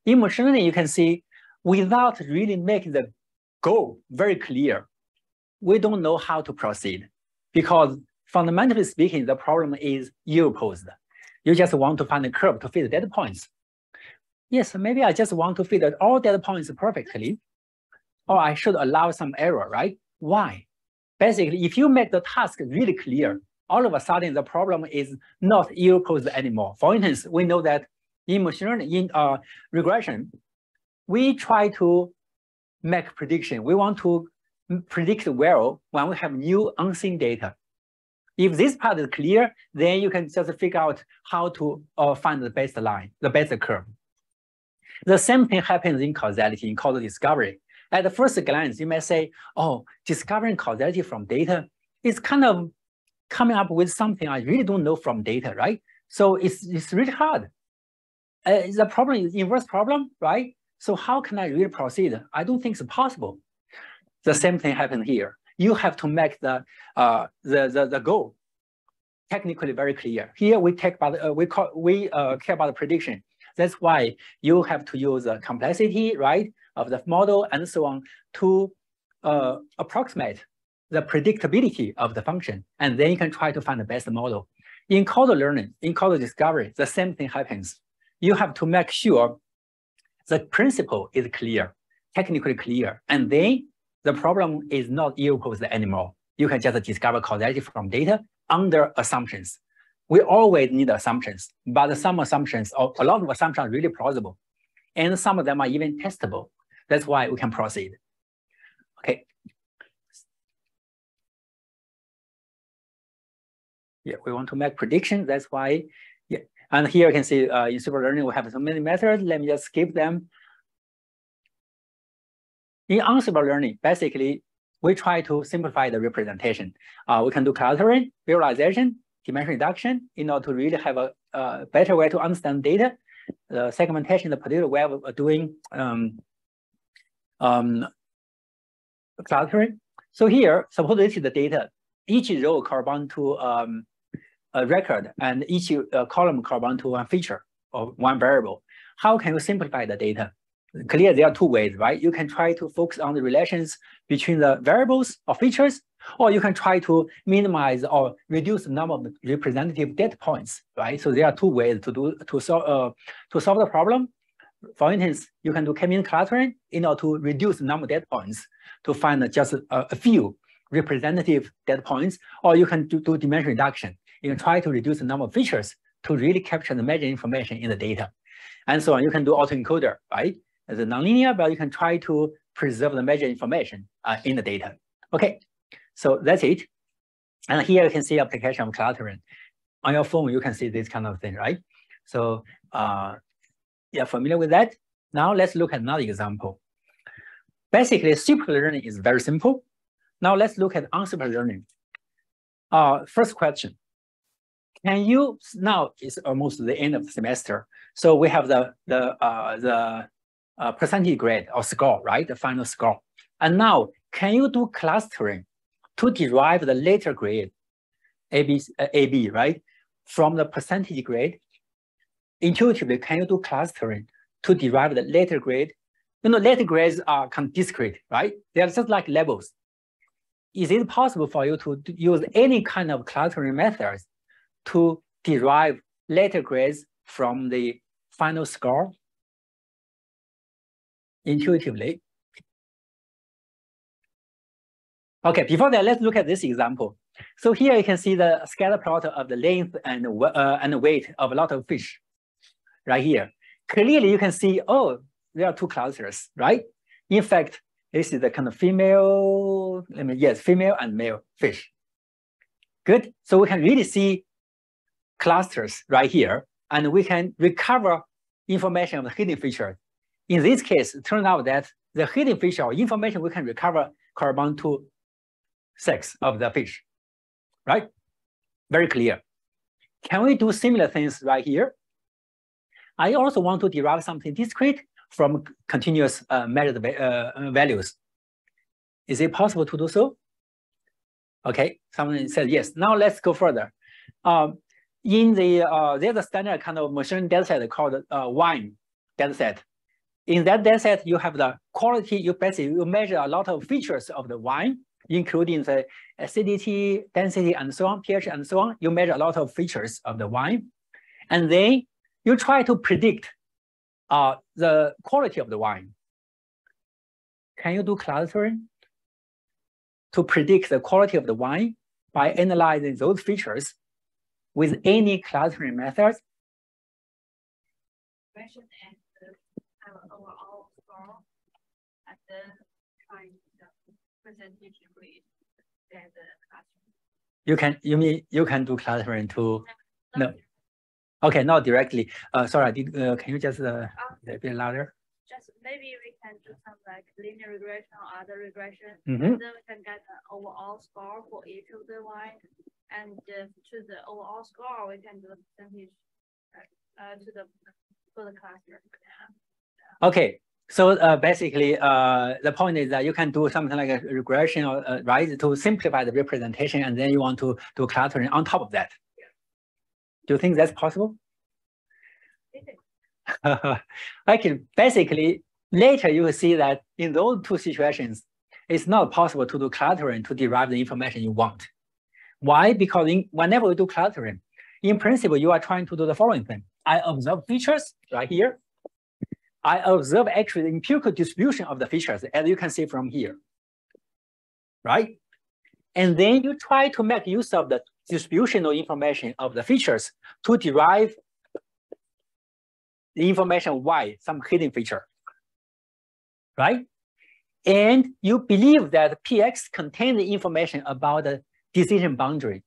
In machine learning, you can see without really making the goal very clear, we don't know how to proceed, because fundamentally speaking, the problem is yield-posed. You just want to find a curve to fit the data points. Yes, maybe I just want to fit all data points perfectly, or I should allow some error, right? Why? Basically, if you make the task really clear, all of a sudden the problem is not yield-posed anymore. For instance, we know that in machine learning, in regression, we try to make prediction. We want to predict well when we have new unseen data. If this part is clear, then you can just figure out how to find the best line, the best curve. The same thing happens in causality, in causal discovery. At the first glance, you may say, oh, discovering causality from data is kind of coming up with something I really don't know from data, right? So it's really hard. The problem is inverse problem, right? So how can I really proceed? I don't think it's possible. The same thing happened here. You have to make the goal technically very clear. Here we care about the prediction. That's why you have to use the complexity, right, of the model and so on to approximate the predictability of the function. And then you can try to find the best model. In causal learning, in causal discovery, the same thing happens. You have to make sure the principle is clear, technically clear, and then the problem is not yield-posed anymore. You can just discover causality from data under assumptions. We always need assumptions, but some assumptions, or a lot of assumptions are really plausible. And some of them are even testable. That's why we can proceed. Okay. Yeah, we want to make predictions. That's why, yeah. And here you can see in super learning, we have so many methods. Let me just skip them. In unsuper learning, basically, we try to simplify the representation. We can do clustering, visualization, dimension reduction in order to really have a better way to understand data. The segmentation, the particular way of doing clustering. So here, suppose this is the data. Each row corresponds to a record, and each column corresponds to one feature or one variable. How can you simplify the data? Clearly, there are two ways, right? You can try to focus on the relations between the variables or features, or you can try to minimize or reduce the number of representative data points, right? So there are two ways to solve the problem. For instance, you can do k-means clustering in order to reduce the number of data points to find just a few representative data points, or you can do dimension reduction. You can try to reduce the number of features to really capture the major information in the data. And so on, you can do autoencoder, right? As a nonlinear, but you can try to preserve the major information in the data. Okay, so that's it. And here you can see application of clustering. On your phone, you can see this kind of thing, right? So you're familiar with that? Now let's look at another example. Basically, super learning is very simple. Now let's look at unsuper learning. First question. Can you, now it's almost the end of the semester. So we have the percentage grade or score, right? The final score. And now, can you do clustering to derive the later grade, AB, right? From the percentage grade intuitively, can you do clustering to derive the later grade? You know, later grades are kind of discrete, right? They are just like levels. Is it possible for you to use any kind of clustering methods to derive later grades from the final score intuitively? Okay, before that, let's look at this example. So here you can see the scatter plot of the length and weight of a lot of fish right here. Clearly, you can see, oh, there are two clusters, right? In fact, this is the kind of female, female and male fish. Good. So we can really see clusters right here, and we can recover information of the hidden feature. In this case, it turns out that the hidden feature or information we can recover correspond to sex of the fish, right? Very clear. Can we do similar things right here? I also want to derive something discrete from continuous measured values. Is it possible to do so? Okay, someone said yes. Now let's go further. There's a standard kind of machine dataset called wine dataset. In that dataset, you have the quality. You measure a lot of features of the wine, including the acidity, density, and so on, pH, and so on. You measure a lot of features of the wine, and then you try to predict the quality of the wine. Can you do clustering to predict the quality of the wine by analyzing those features with any clustering methods? And overall score, and then try the percentage grade and the clustering. You mean you can do clustering too? No. Okay, not directly. Sorry, can you just a bit louder? Just maybe we can do some like linear regression or other regression. Mm-hmm. And then we can get an overall score for each of the wine. And to the overall score, we can do the percentage for the cluster. Okay, so basically, the point is that you can do something like a regression, or right, to simplify the representation, and then you want to do clustering on top of that. Do you think that's possible? Okay, basically, later you will see that in those two situations, it's not possible to do clustering to derive the information you want. Why? Because whenever we do clustering, in principle, you are trying to do the following thing. I observe features right here. I observe actually the empirical distribution of the features, as you can see from here, right? And then you try to make use of the distributional information of the features to derive the information Y, some hidden feature, right? And you believe that PX contains the information about the decision boundary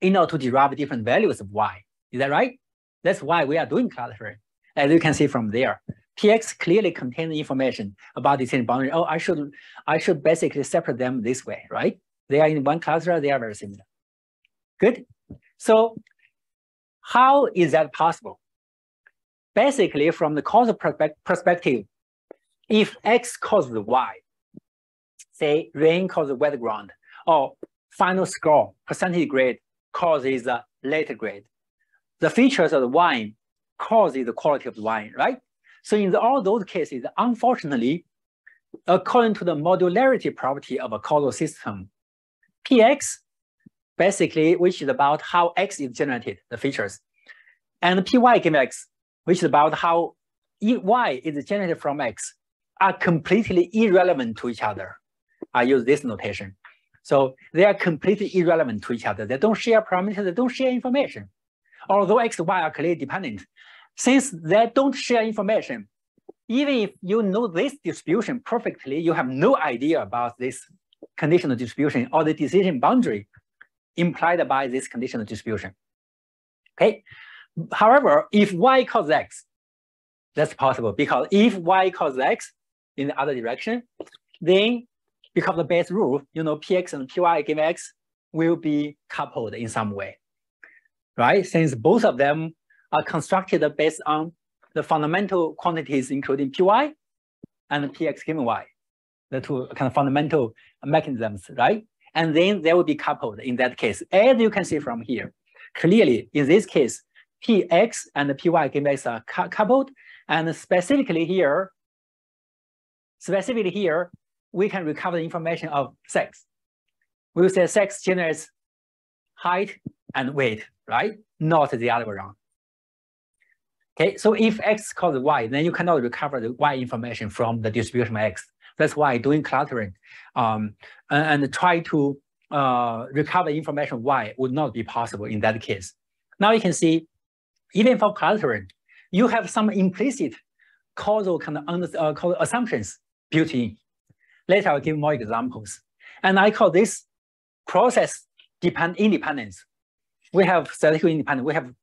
in order to derive different values of Y. Is that right? That's why we are doing clustering. As you can see from there, PX clearly contains information about decision boundary. Oh, I should basically separate them this way, right? They are in one cluster, they are very similar. Good. So how is that possible? Basically, from the causal perspective, if X causes Y, say rain causes wet ground, or final score, percentage grade causes a later grade, the features of the wine causes the quality of the wine, right? So in all those cases, unfortunately, according to the modularity property of a causal system, PX, basically, which is about how X is generated, the features, and PY given X, which is about how Y is generated from X, are completely irrelevant to each other. I use this notation. So they are completely irrelevant to each other. They don't share parameters, they don't share information. Although X and Y are clearly dependent, since they don't share information, even if you know this distribution perfectly, you have no idea about this conditional distribution or the decision boundary implied by this conditional distribution. Okay. However, if Y causes X, that's possible, because if Y causes X in the other direction, then because of the base rule, you know, PX and PY given X will be coupled in some way, right? Since both of them are constructed based on the fundamental quantities, including PY and PX given Y, the two kind of fundamental mechanisms, right? And then they will be coupled in that case. As you can see from here, clearly in this case, Px and Py game x are coupled, and specifically here, we can recover the information of sex. We will say sex generates height and weight, right? Not the other way around. Okay, so if x causes y, then you cannot recover the y information from the distribution of x. That's why doing clustering and try to recover information of y would not be possible in that case. Now you can see, even for clustering, you have some implicit causal kind of causal assumptions built in. Later I'll give more examples. And I call this process independence. We have statistical independence, we have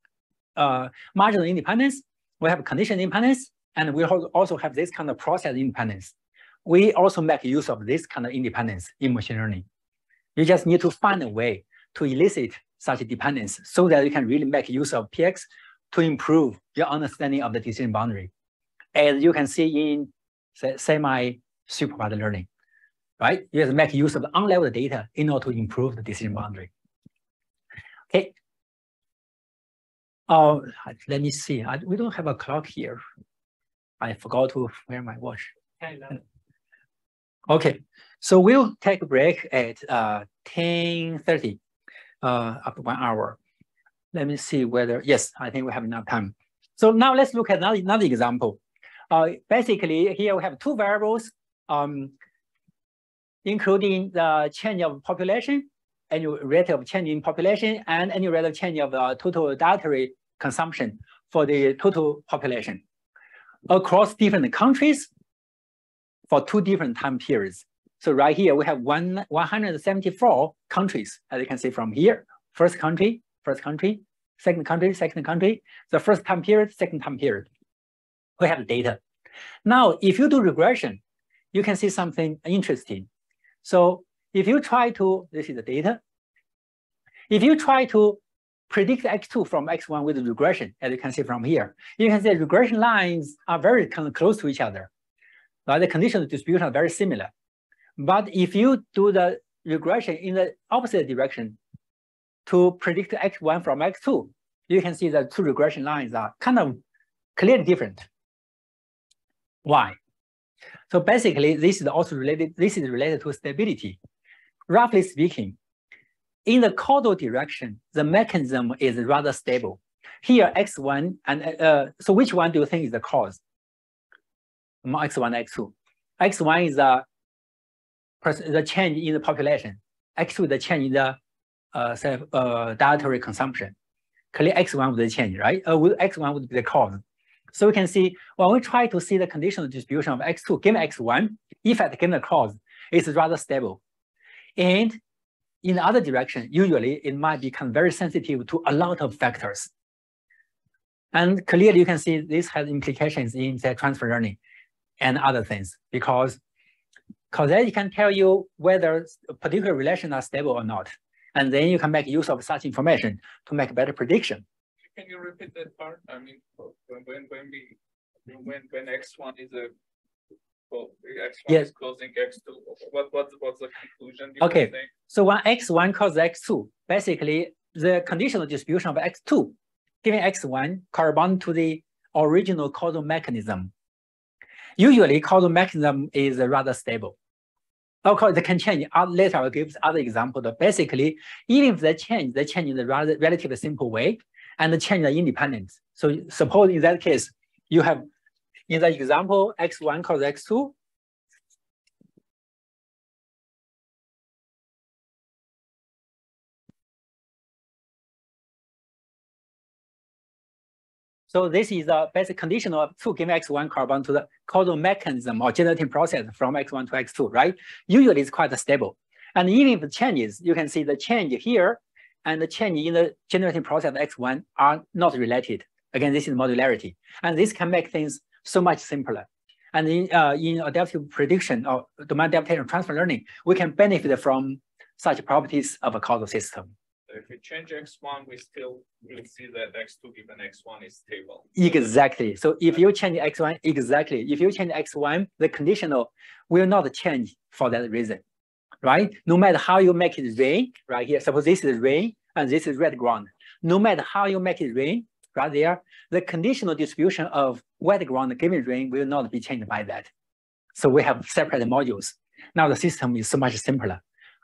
marginal independence, we have condition independence, and we also have this kind of process independence. We also make use of this kind of independence in machine learning. You just need to find a way to elicit such dependence so that you can really make use of PX to improve your understanding of the decision boundary. As you can see in semi-supervised learning, right? You have to make use of the unleveled data in order to improve the decision boundary. Okay. Let me see. We don't have a clock here. I forgot to wear my watch. Okay, so we'll take a break at 10:30, after 1 hour. Let me see whether, yes, I think we have enough time. So now let's look at another example. Basically, here we have two variables, including the change of population, annual rate of change in population, and annual rate of change of total dietary consumption for the total population across different countries for 2 different time periods. So right here, we have 174 countries, as you can see from here. First country, second country, the first time period, second time period. We have the data. Now, if you do regression, you can see something interesting. So if you try to, this is the data. If you try to predict x2 from x1 with the regression, as you can see from here, you can see regression lines are very kind of close to each other. The conditional distribution are very similar. But if you do the regression in the opposite direction to predict x1 from x2, you can see the 2 regression lines are kind of clearly different. Why? So basically, this is also related. This is related to stability. Roughly speaking, in the causal direction, the mechanism is rather stable. Here, x1 and so which one do you think is the cause? X1, x2. X1 is the change in the population. X2 is the change in the dietary consumption. Clearly, x1 would be the change, right? X1 would be the cause. So we can see when we try to see the conditional distribution of x2 given x1, effect given the cause is rather stable. And in the other direction, usually it might become very sensitive to a lot of factors. And clearly you can see this has implications in the transfer learning and other things, because then it can tell you whether a particular relations are stable or not. And then you can make use of such information to make better prediction. Can you repeat that part? I mean, when x1 is x1 is causing x2, what's the conclusion? Okay, so when x1 causes x2, basically the conditional distribution of x2 given x1 corresponds to the original causal mechanism. Usually, causal mechanism is rather stable. Of course, they can change. Later, I'll give other example. But basically, even if they change in a rather relatively simple way, and the change the independence. So suppose in that case, you have, in the example, x1 causes x2. So this is the basic condition of 2 given x1 corresponds to the causal mechanism or generating process from x1 to x2, right? Usually it's quite stable. And even if it changes, you can see the change here and the change in the generating process of x1 are not related. Again, this is modularity. And this can make things so much simpler. And in adaptive prediction or domain adaptation transfer learning, we can benefit from such properties of a causal system. So if we change x1, we still will see that x2 given x1 is stable. Exactly. So if you change x1, exactly. If you change x1, the conditional will not change for that reason, right? No matter how you make it rain, right here, suppose this is rain and this is red ground. No matter how you make it rain, right there, the conditional distribution of wet ground given rain will not be changed by that. So we have separate modules. Now the system is so much simpler.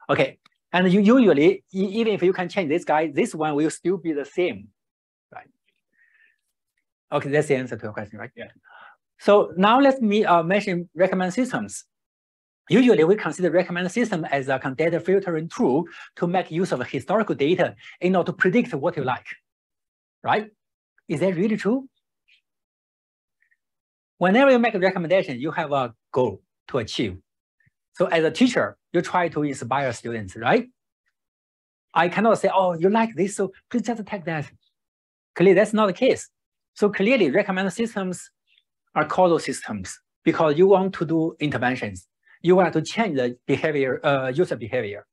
Okay, and you usually, even if you can change this guy, this one will still be the same, right? Okay, that's the answer to your question, right? Yeah. So now let me mention recommend systems. Usually we consider recommend system as a kind of data filtering tool to make use of historical data in order to predict what you like, right? Is that really true? Whenever you make a recommendation, you have a goal to achieve. So as a teacher, you try to inspire students, right? I cannot say, oh, you like this, so please just take that. Clearly, that's not the case. So clearly, recommended systems are causal systems because you want to do interventions. You want to change the behavior, user behavior.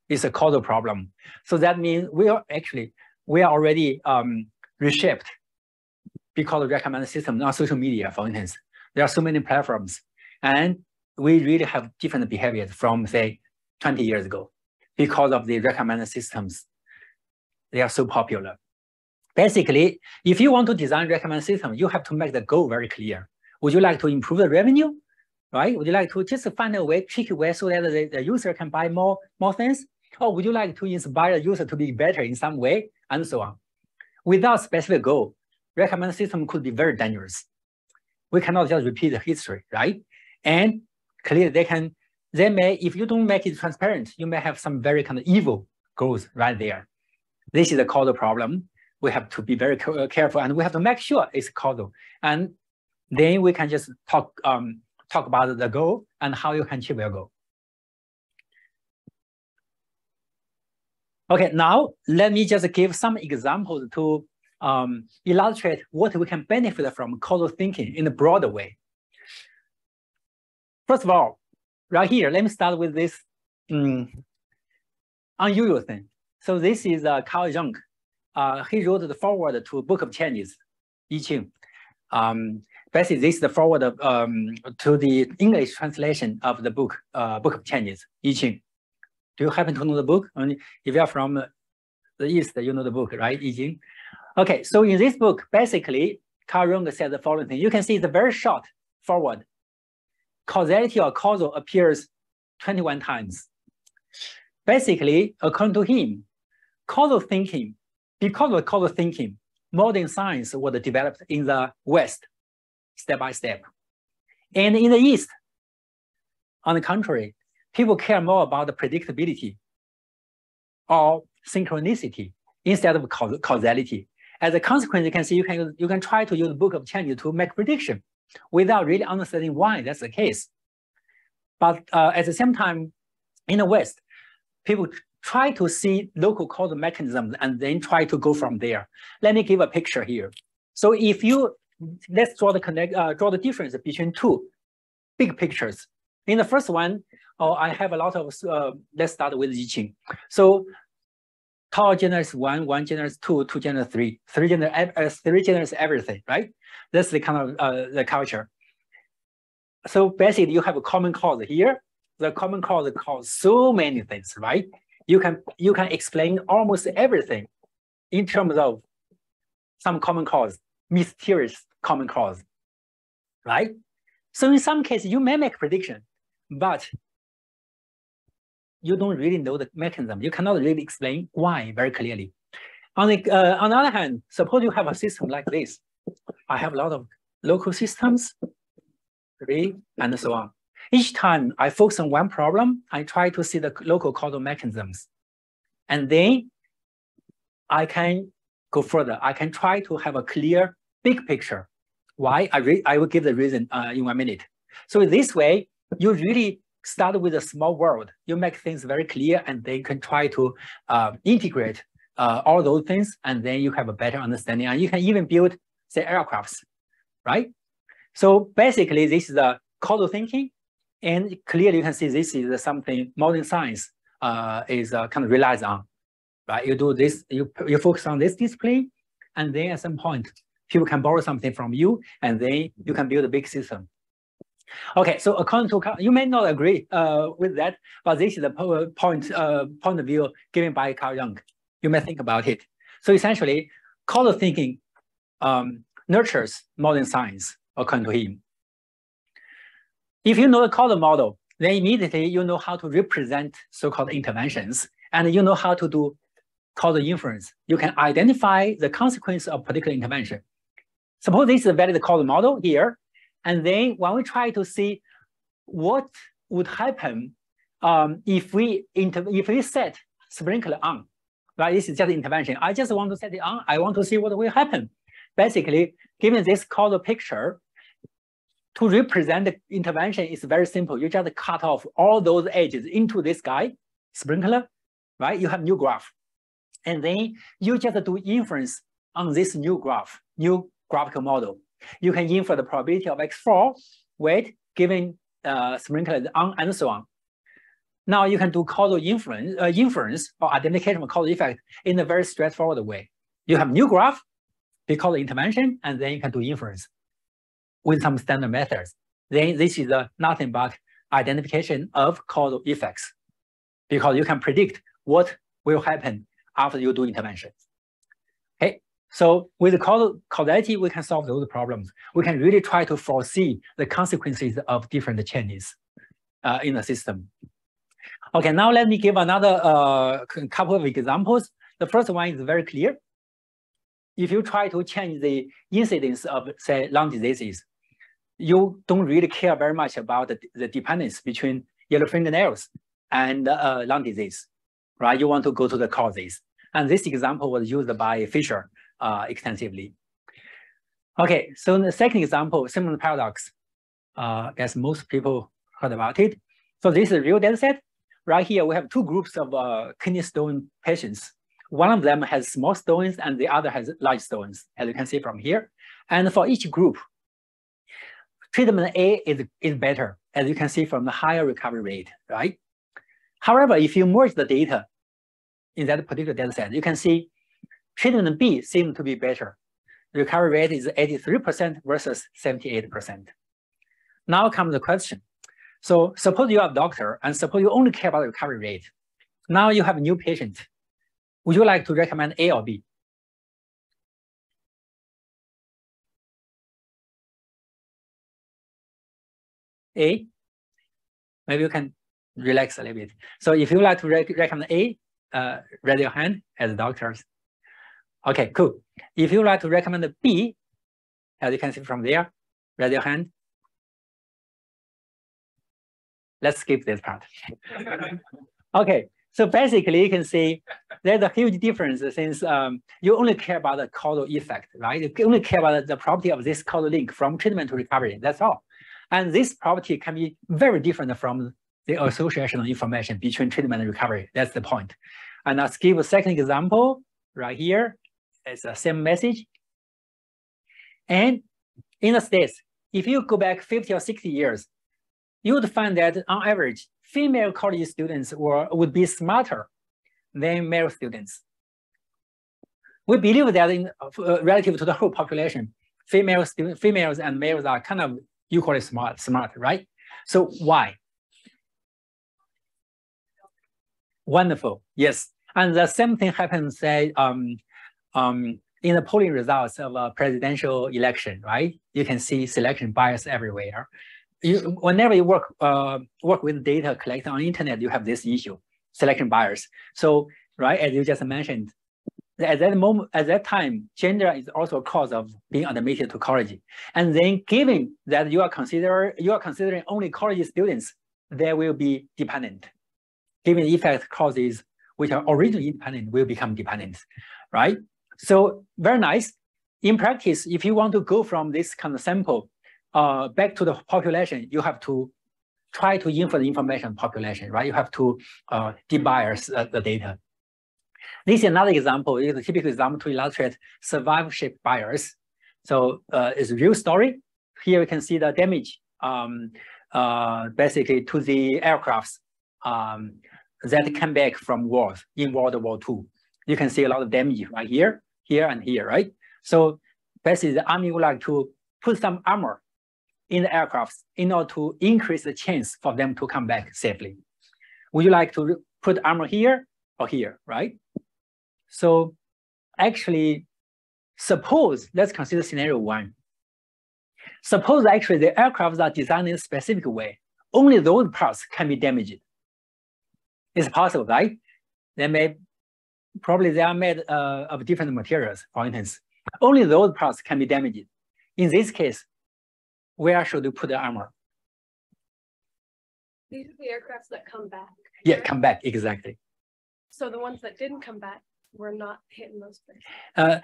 It's a causal problem. So that means we are already reshaped because of recommended systems on social media, for instance. There are so many platforms, and we really have different behaviors from, say, 20 years ago because of the recommended systems. They are so popular. Basically, if you want to design recommended system, you have to make the goal very clear. Would you like to improve the revenue, right? Would you like to just find a way, tricky way, so that the user can buy more things? Or would you like to inspire the user to be better in some way, and so on? Without specific goal, recommended system could be very dangerous. We cannot just repeat the history, right? And clearly they may, if you don't make it transparent, you may have some very kind of evil goals right there. This is a causal problem. We have to be very careful, and we have to make sure it's causal. And then we can just talk about the goal and how you can achieve your goal. Okay, now let me just give some examples to illustrate what we can benefit from causal thinking in a broader way. First of all, right here, let me start with this unusual thing. So this is Carl Jung. He wrote the foreword to Book of Changes, I Ching. Basically, this is the foreword to the English translation of the book, Book of Changes, I Ching. Do you happen to know the book? I mean, if you are from the East, you know the book, right? I Ching. Okay, so in this book, basically, Carl Jung said the following thing. You can see it's a very short foreword. Causality or causal appears 21 times. Basically, according to him, causal thinking, because of causal thinking, modern science was developed in the West, step by step. And in the East, on the contrary, people care more about the predictability or synchronicity instead of causality. As a consequence, you can see you can try to use the Book of Changes to make prediction without really understanding why that's the case. But at the same time, in the West, people try to see local causal mechanisms and then try to go from there. Let me give a picture here. So if you, let's draw the difference between two big pictures. In the first one, I have a lot of, let's start with I Ching. So tau generates 1, 1 generates 2, 2 generates 3, 3 generates everything, right? That's the kind of the culture. So basically, you have a common cause here. The common cause causes so many things, right? You can explain almost everything in terms of some common cause, mysterious common cause, right? So in some cases, you may make prediction, but you don't really know the mechanism. You cannot really explain why very clearly. On the other hand, suppose you have a system like this. I have a lot of local systems, and so on. Each time I focus on one problem, I try to see the local causal mechanisms. And then I can go further. I can try to have a clear, big picture. Why? I will give the reason in 1 minute. So this way, you really start with a small world. You make things very clear, and they can try to integrate all those things, and then you have a better understanding. And you can even build, say, aircrafts, right? So basically, this is the causal thinking. And clearly, you can see this is something modern science is kind of relies on, right? You do this, you focus on this discipline, and then at some point, people can borrow something from you, and then you can build a big system. Okay, so according to, you may not agree with that, but this is the point of view given by Carl Jung. You may think about it. So essentially, causal thinking nurtures modern science, according to him. If you know the causal model, then immediately you know how to represent so-called interventions, and you know how to do causal inference. You can identify the consequence of particular intervention. Suppose this is a valid causal model here, and then when we try to see what would happen if we set sprinkler on, right? This is just intervention. I just want to set it on. I want to see what will happen. Basically, given this causal picture, to represent the intervention is very simple. You just cut off all those edges into this guy, sprinkler, right? You have new graph. And then you just do inference on this new graph, new graphical model. You can infer the probability of X4 weight given sprinkler is on and so on. Now you can do causal inference or identification of causal effect in a very straightforward way. You have new graph, because of intervention, and then you can do inference with some standard methods. Then this is nothing but identification of causal effects, because you can predict what will happen after you do intervention. Okay, so with the causality, we can solve those problems. We can really try to foresee the consequences of different changes in the system. Okay, now let me give another couple of examples. The first one is very clear. If you try to change the incidence of, say, lung diseases, you don't really care very much about the dependence between yellow fingernails and lung disease, right? You want to go to the causes. And this example was used by Fisher extensively. Okay, so the second example, similar paradox. I guess most people heard about it. So this is a real data set. Right here, we have two groups of kidney stone patients. One of them has small stones and the other has large stones, as you can see from here. And for each group, treatment A is better, as you can see from the higher recovery rate, right? However, if you merge the data in that particular data set, you can see treatment B seems to be better. The recovery rate is 83% versus 78%. Now comes the question. So suppose you are a doctor and suppose you only care about the recovery rate. Now you have a new patient. Would you like to recommend A or B? A? Maybe you can relax a little bit. So if you like to recommend A, raise your hand as doctors. Okay, cool. If you like to recommend B, as you can see from there, raise your hand. Let's skip this part. Okay, so basically you can see there's a huge difference since you only care about the causal effect, right? You only care about the property of this causal link from treatment to recovery, that's all. And this property can be very different from the associational information between treatment and recovery. That's the point. And I'll give a second example right here. It's the same message. And in the States, if you go back 50 or 60 years, you would find that on average, female college students would be smarter than male students. We believe that in relative to the whole population, females and males are kind of equally smart, right? So why? Wonderful, yes. And the same thing happens, say, in the polling results of a presidential election, right? You can see selection bias everywhere. Whenever you work with data collected on the internet, you have this issue, selection bias. So, right, as you just mentioned, at that time, gender is also a cause of being admitted to college. And then, given that you are considering only college students, they will be dependent. Given the effect causes which are originally independent will become dependent, right? So very nice. In practice, if you want to go from this kind of sample back to the population, you have to try to infer the information population, right? You have to debias the data. This is another example. It's a typical example to illustrate survivorship bias. So it's a real story. Here you can see the damage basically to the aircrafts that came back from wars in World War II. You can see a lot of damage right here, here, and here, right? So basically the army would like to put some armor in the aircrafts in order to increase the chance for them to come back safely. Would you like to put armor here or here, right? So actually, suppose, let's consider scenario 1. Suppose actually the aircrafts are designed in a specific way. Only those parts can be damaged. It's possible, right? Probably they are made of different materials, for instance. Only those parts can be damaged. In this case, where should you put the armor? These are the aircrafts that come back. Yeah, right? come back, exactly. So the ones that didn't come back were not hit in those places.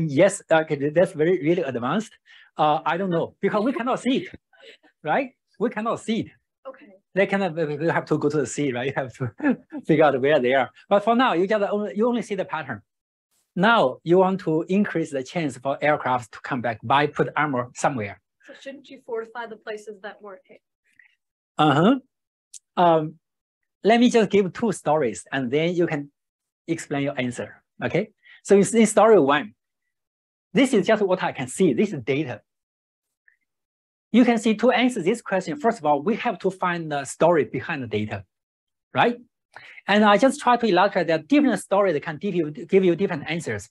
Yes, okay, that's really advanced. I don't know, because we cannot see it, right? We cannot see it. Okay. They cannot, we have to go to the sea, right? You have to figure out where they are. But for now, you only see the pattern. Now you want to increase the chance for aircraft to come back by put armor somewhere. So shouldn't you fortify the places that weren't hit? Let me just give 2 stories and then you can explain your answer, okay? So in story 1, this is just what I can see. This is data. You can see to answer this question, first of all, we have to find the story behind the data, right? And I just try to illustrate that different stories that can give you different answers.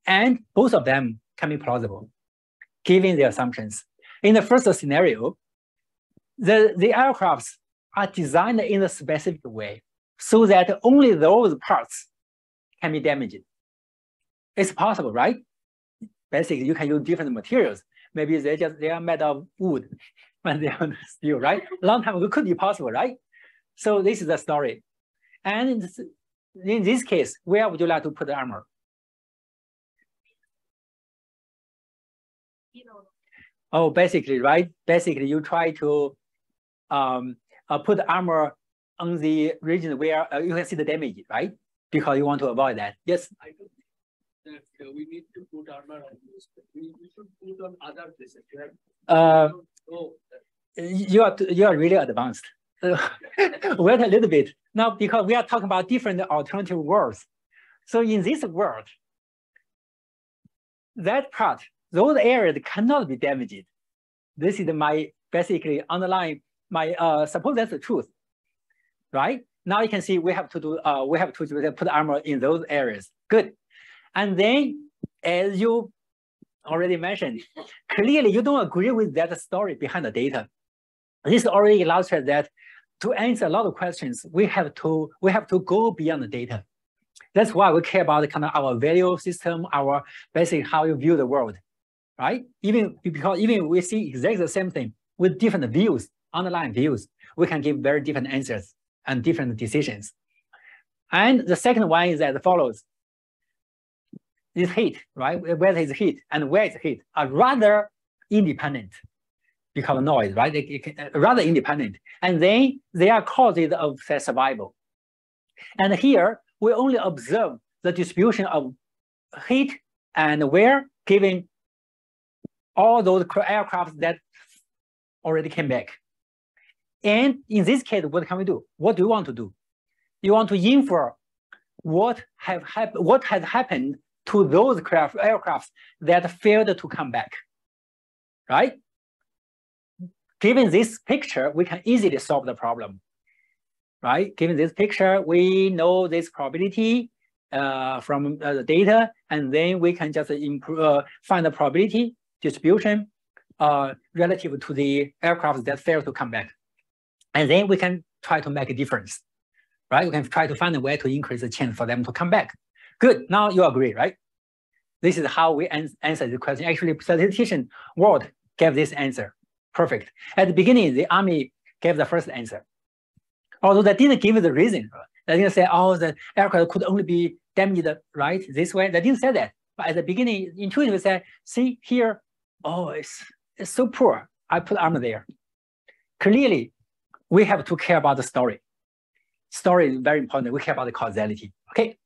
And both of them can be plausible, given the assumptions. In the first scenario, the aircrafts are designed in a specific way so that only those parts can be damaged. It's possible, right? Basically, you can use different materials. Maybe they are made of wood when they are steel, right? Long time ago could be possible, right? So this is the story. And in this case, where would you like to put the armor? Oh, basically, right? Basically, you try to put the armor on the region where you can see the damage, right? Because you want to avoid that. Yes? I don't think that we need to put armor on this. We should put on other places, right? You are really advanced. Wait a little bit. Now, because we are talking about different alternative worlds. So in this world, that part, those areas cannot be damaged. This is my basically underlying my suppose that's the truth, right? Now you can see we have to put armor in those areas. Good. And then, as you already mentioned, clearly you don't agree with that story behind the data. This already illustrates that to answer a lot of questions, we have to go beyond the data. That's why we care about kind of our value system, our basic how you view the world, right? Because we see exactly the same thing with different views, underlying views, we can give very different answers and different decisions. And the second one is as follows. This heat, right? Whether it's heat and where it's heat are rather independent because of noise, right? Rather independent. And then they are causes of survival. And here we only observe the distribution of heat and wear given all those aircraft that already came back. And in this case, what can we do? What do you want to do? You want to infer what has happened to those aircraft that failed to come back, right? Given this picture, we can easily solve the problem, right? Given this picture, we know this probability from the data, and then we can just find the probability distribution relative to the aircraft that failed to come back. And then we can try to make a difference, right? We can try to find a way to increase the chance for them to come back. Good, now you agree, right? This is how we answer the question. Actually, statistician Ward gave this answer. Perfect. At the beginning, the Army gave the first answer. Although they didn't give the reason. They didn't say, oh, the aircraft could only be damaged, right, this way. They didn't say that. But at the beginning, intuitively said, see here, oh, it's so poor. I put armor there. Clearly, we have to care about the story. Story is very important. We care about the causality, okay?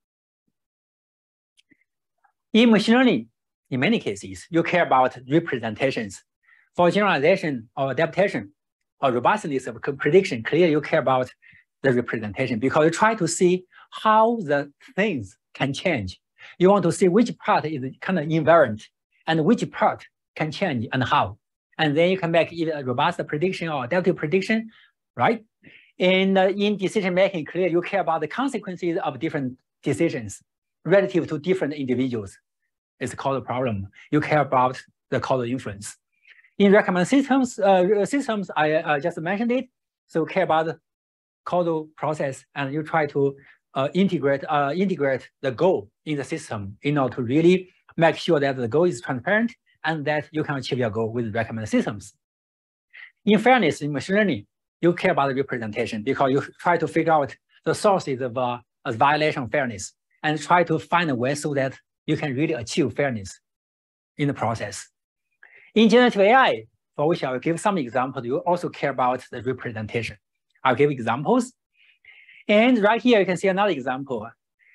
In machine learning, in many cases, you care about representations. For generalization or adaptation or robustness of prediction, clearly you care about the representation because you try to see how the things can change. You want to see which part is kind of invariant and which part can change and how. And then you can make either a robust prediction or adaptive prediction, right? And in decision making, clearly you care about the consequences of different decisions relative to different individuals. is the causal problem. You care about the causal influence. In recommended systems, I just mentioned it. So care about the causal process, and you try to integrate the goal in the system in order to really make sure that the goal is transparent and that you can achieve your goal with recommended systems. In fairness, in machine learning, you care about the representation because you try to figure out the sources of a violation of fairness and try to find a way so that you can really achieve fairness in the process. In generative AI, for which I will give some examples, you also care about the representation. I'll give examples. And right here, you can see another example.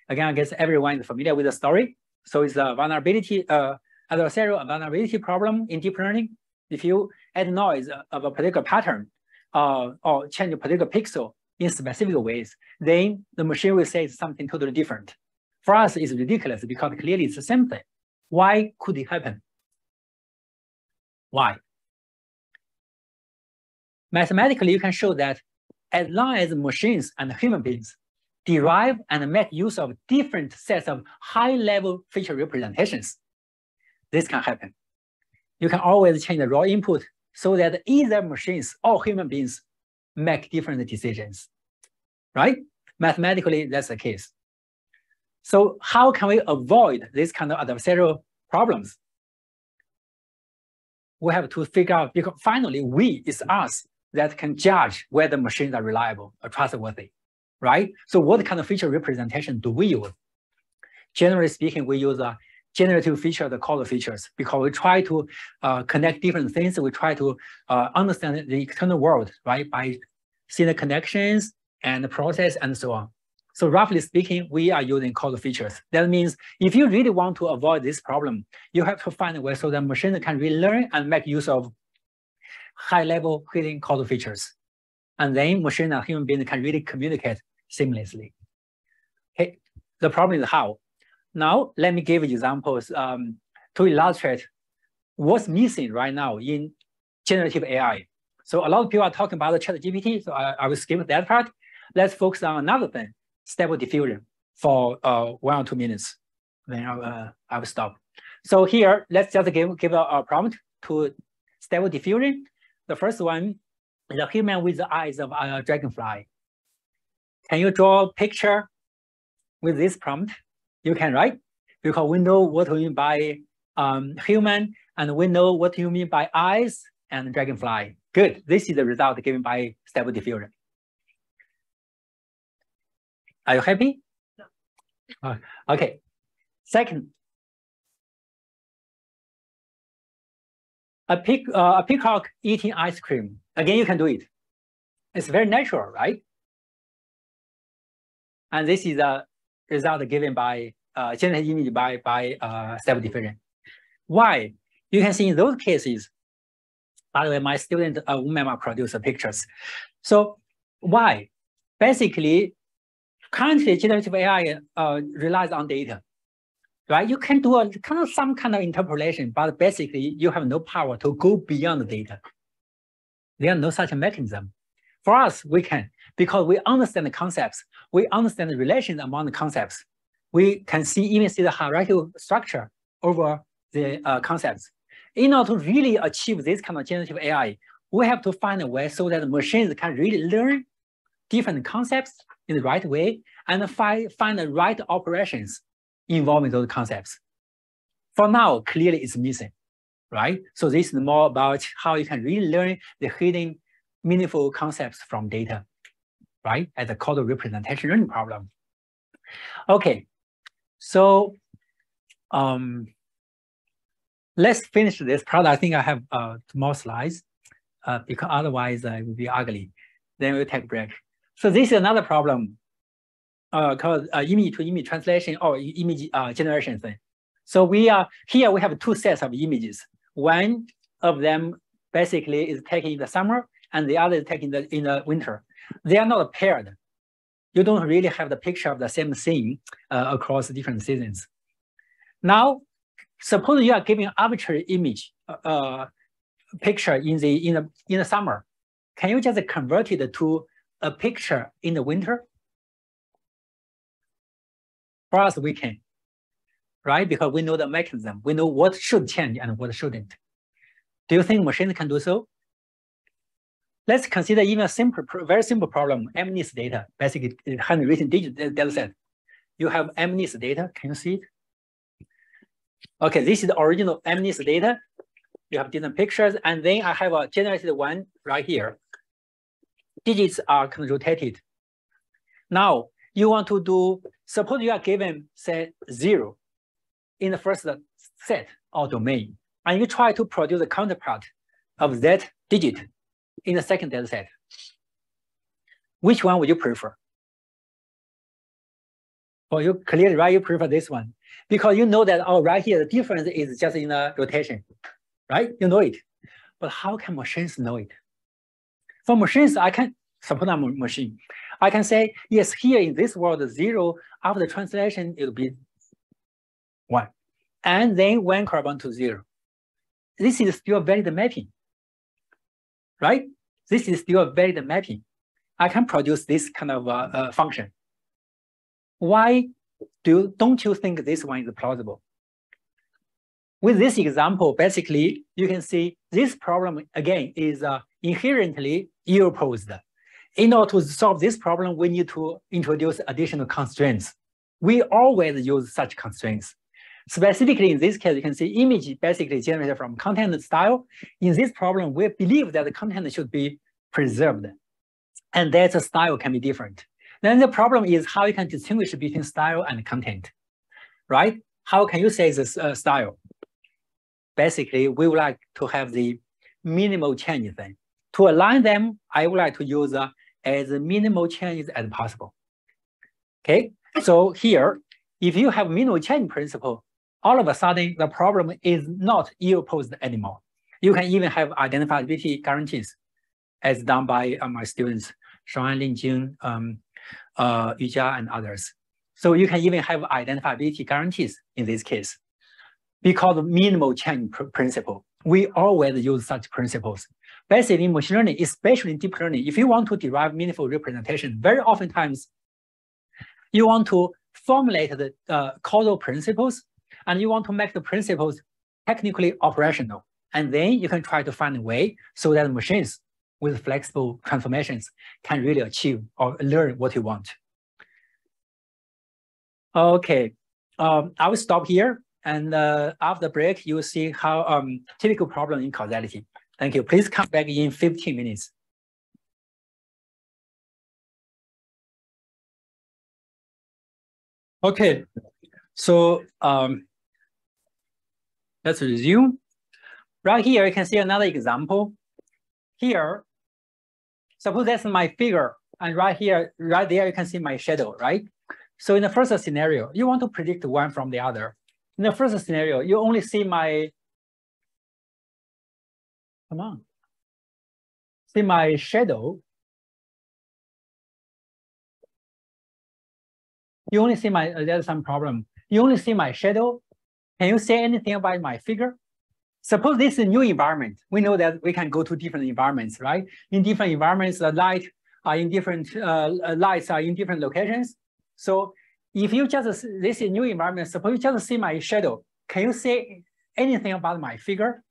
Again, I guess everyone is familiar with the story. So it's a vulnerability, adversarial vulnerability problem in deep learning. If you add noise of a particular pattern or change a particular pixel in specific ways, then the machine will say it's something totally different. For us, it's ridiculous because clearly it's the same thing. Why could it happen? Why? Mathematically, you can show that as long as machines and human beings derive and make use of different sets of high-level feature representations, this can happen. You can always change the raw input so that either machines or human beings make different decisions, right? Mathematically, that's the case. So how can we avoid this kind of adversarial problems? We have to figure out, because finally, it's us that can judge whether machines are reliable or trustworthy, right? So what kind of feature representation do we use? Generally speaking, we use a generative feature, the causal features, because we try to connect different things. We try to understand the external world, right? By seeing the connections and the process and so on. So roughly speaking, we are using causal features. That means if you really want to avoid this problem, you have to find a way so that machine can relearn and make use of high-level hidden causal features. And then machine and human beings can really communicate seamlessly. Okay, the problem is how. Now, let me give examples to illustrate what's missing right now in generative AI. So a lot of people are talking about the ChatGPT, so I will skip that part. Let's focus on another thing, Stable Diffusion, for 1 or 2 minutes. Then I will stop. So here, let's just give a prompt to Stable Diffusion. The first one is a human with the eyes of a dragonfly. Can you draw a picture with this prompt? You can, right? Because we know what we mean by human, and we know what you mean by eyes and dragonfly. Good. This is the result given by Stable Diffusion. Are you happy? No. Okay. Second, a peacock eating ice cream. Again, you can do it. It's very natural, right? And this is a result given by generated image by Stable Diffusion. Why? You can see in those cases. By the way, my student Umema produced pictures. So why? Basically, currently generative AI relies on data, right? You can do some kind of interpolation, but basically you have no power to go beyond the data. There are no such mechanism. For us, we can, because we understand the concepts, we understand the relations among the concepts. We can even see the hierarchical structure over the concepts. In order to really achieve this kind of generative AI, we have to find a way so that the machines can really learn different concepts in the right way and find the right operations involving those concepts. For now, clearly it's missing, right? So this is more about how you can really learn the hidden meaningful concepts from data, right? As a causal representation learning problem. Okay, so let's finish this part. I think I have 2 more slides because otherwise it will be ugly. Then we'll take a break. So this is another problem called image-to-image translation or image generation thing. So here we have 2 sets of images. One of them basically is taken in the summer and the other is taken in the winter. They are not paired. You don't really have the picture of the same scene across different seasons. Now, suppose you are giving arbitrary image picture in the summer. Can you just convert it to a picture in the winter? For us, we can, right? Because we know the mechanism. We know what should change and what shouldn't. Do you think machines can do so? Let's consider even a simple, very simple problem, MNIST data, basically handwritten digit data set. You have MNIST data, can you see it? Okay, this is the original MNIST data. You have different pictures, and then I have a generated one right here. Digits are kind of rotated. Now, you want to do, suppose you are given, say, 0 in the first set or domain, and you try to produce a counterpart of that digit in the second data set. Which one would you prefer? Well, you clearly, right, you prefer this one, because you know that, oh, right here, the difference is just in the rotation, right? You know it. But how can machines know it? For machines, I can, suppose I'm a machine, I can say, yes, here in this world, 0, after the translation, it will be 1. And then 1 corresponds to 0. This is still valid mapping, right? This is still valid mapping. I can produce this kind of function. Why don't you think this one is plausible? With this example, basically, you can see this problem, again, is inherently ill-posed. In order to solve this problem, we need to introduce additional constraints. We always use such constraints. Specifically, in this case, you can see image basically generated from content and style. In this problem, we believe that the content should be preserved, and that the style can be different. Then the problem is how you can distinguish between style and content, right? How can you say this style? Basically, we would like to have the minimal change thing. To align them, I would like to use as minimal changes as possible. Okay, so here, if you have minimal change principle, all of a sudden the problem is not ill-posed anymore. You can even have identifiability guarantees, as done by my students, Shuan, Linjing, Yujia, and others. So you can even have identifiability guarantees in this case. Because of minimal change principle, we always use such principles. Basically, in machine learning, especially in deep learning, if you want to derive meaningful representation, very oftentimes you want to formulate the causal principles, and you want to make the principles technically operational. And then you can try to find a way so that machines with flexible transformations can really achieve or learn what you want. Okay, I will stop here. And after the break, you will see how typical problem in causality. Thank you. Please come back in 15 minutes. Okay, so let's resume. Right here, you can see another example. Here, suppose that's my figure, and right here, right there, you can see my shadow, right? So in the first scenario, you want to predict one from the other. In the first scenario, you only see my, see my shadow. You only see my, there's some problem. You only see my shadow. Can you say anything about my figure? Suppose this is a new environment. We know that we can go to different environments, right? In different environments, the light are in different, lights are in different locations. So if you just, this is a new environment, suppose you just see my shadow, can you say anything about my figure?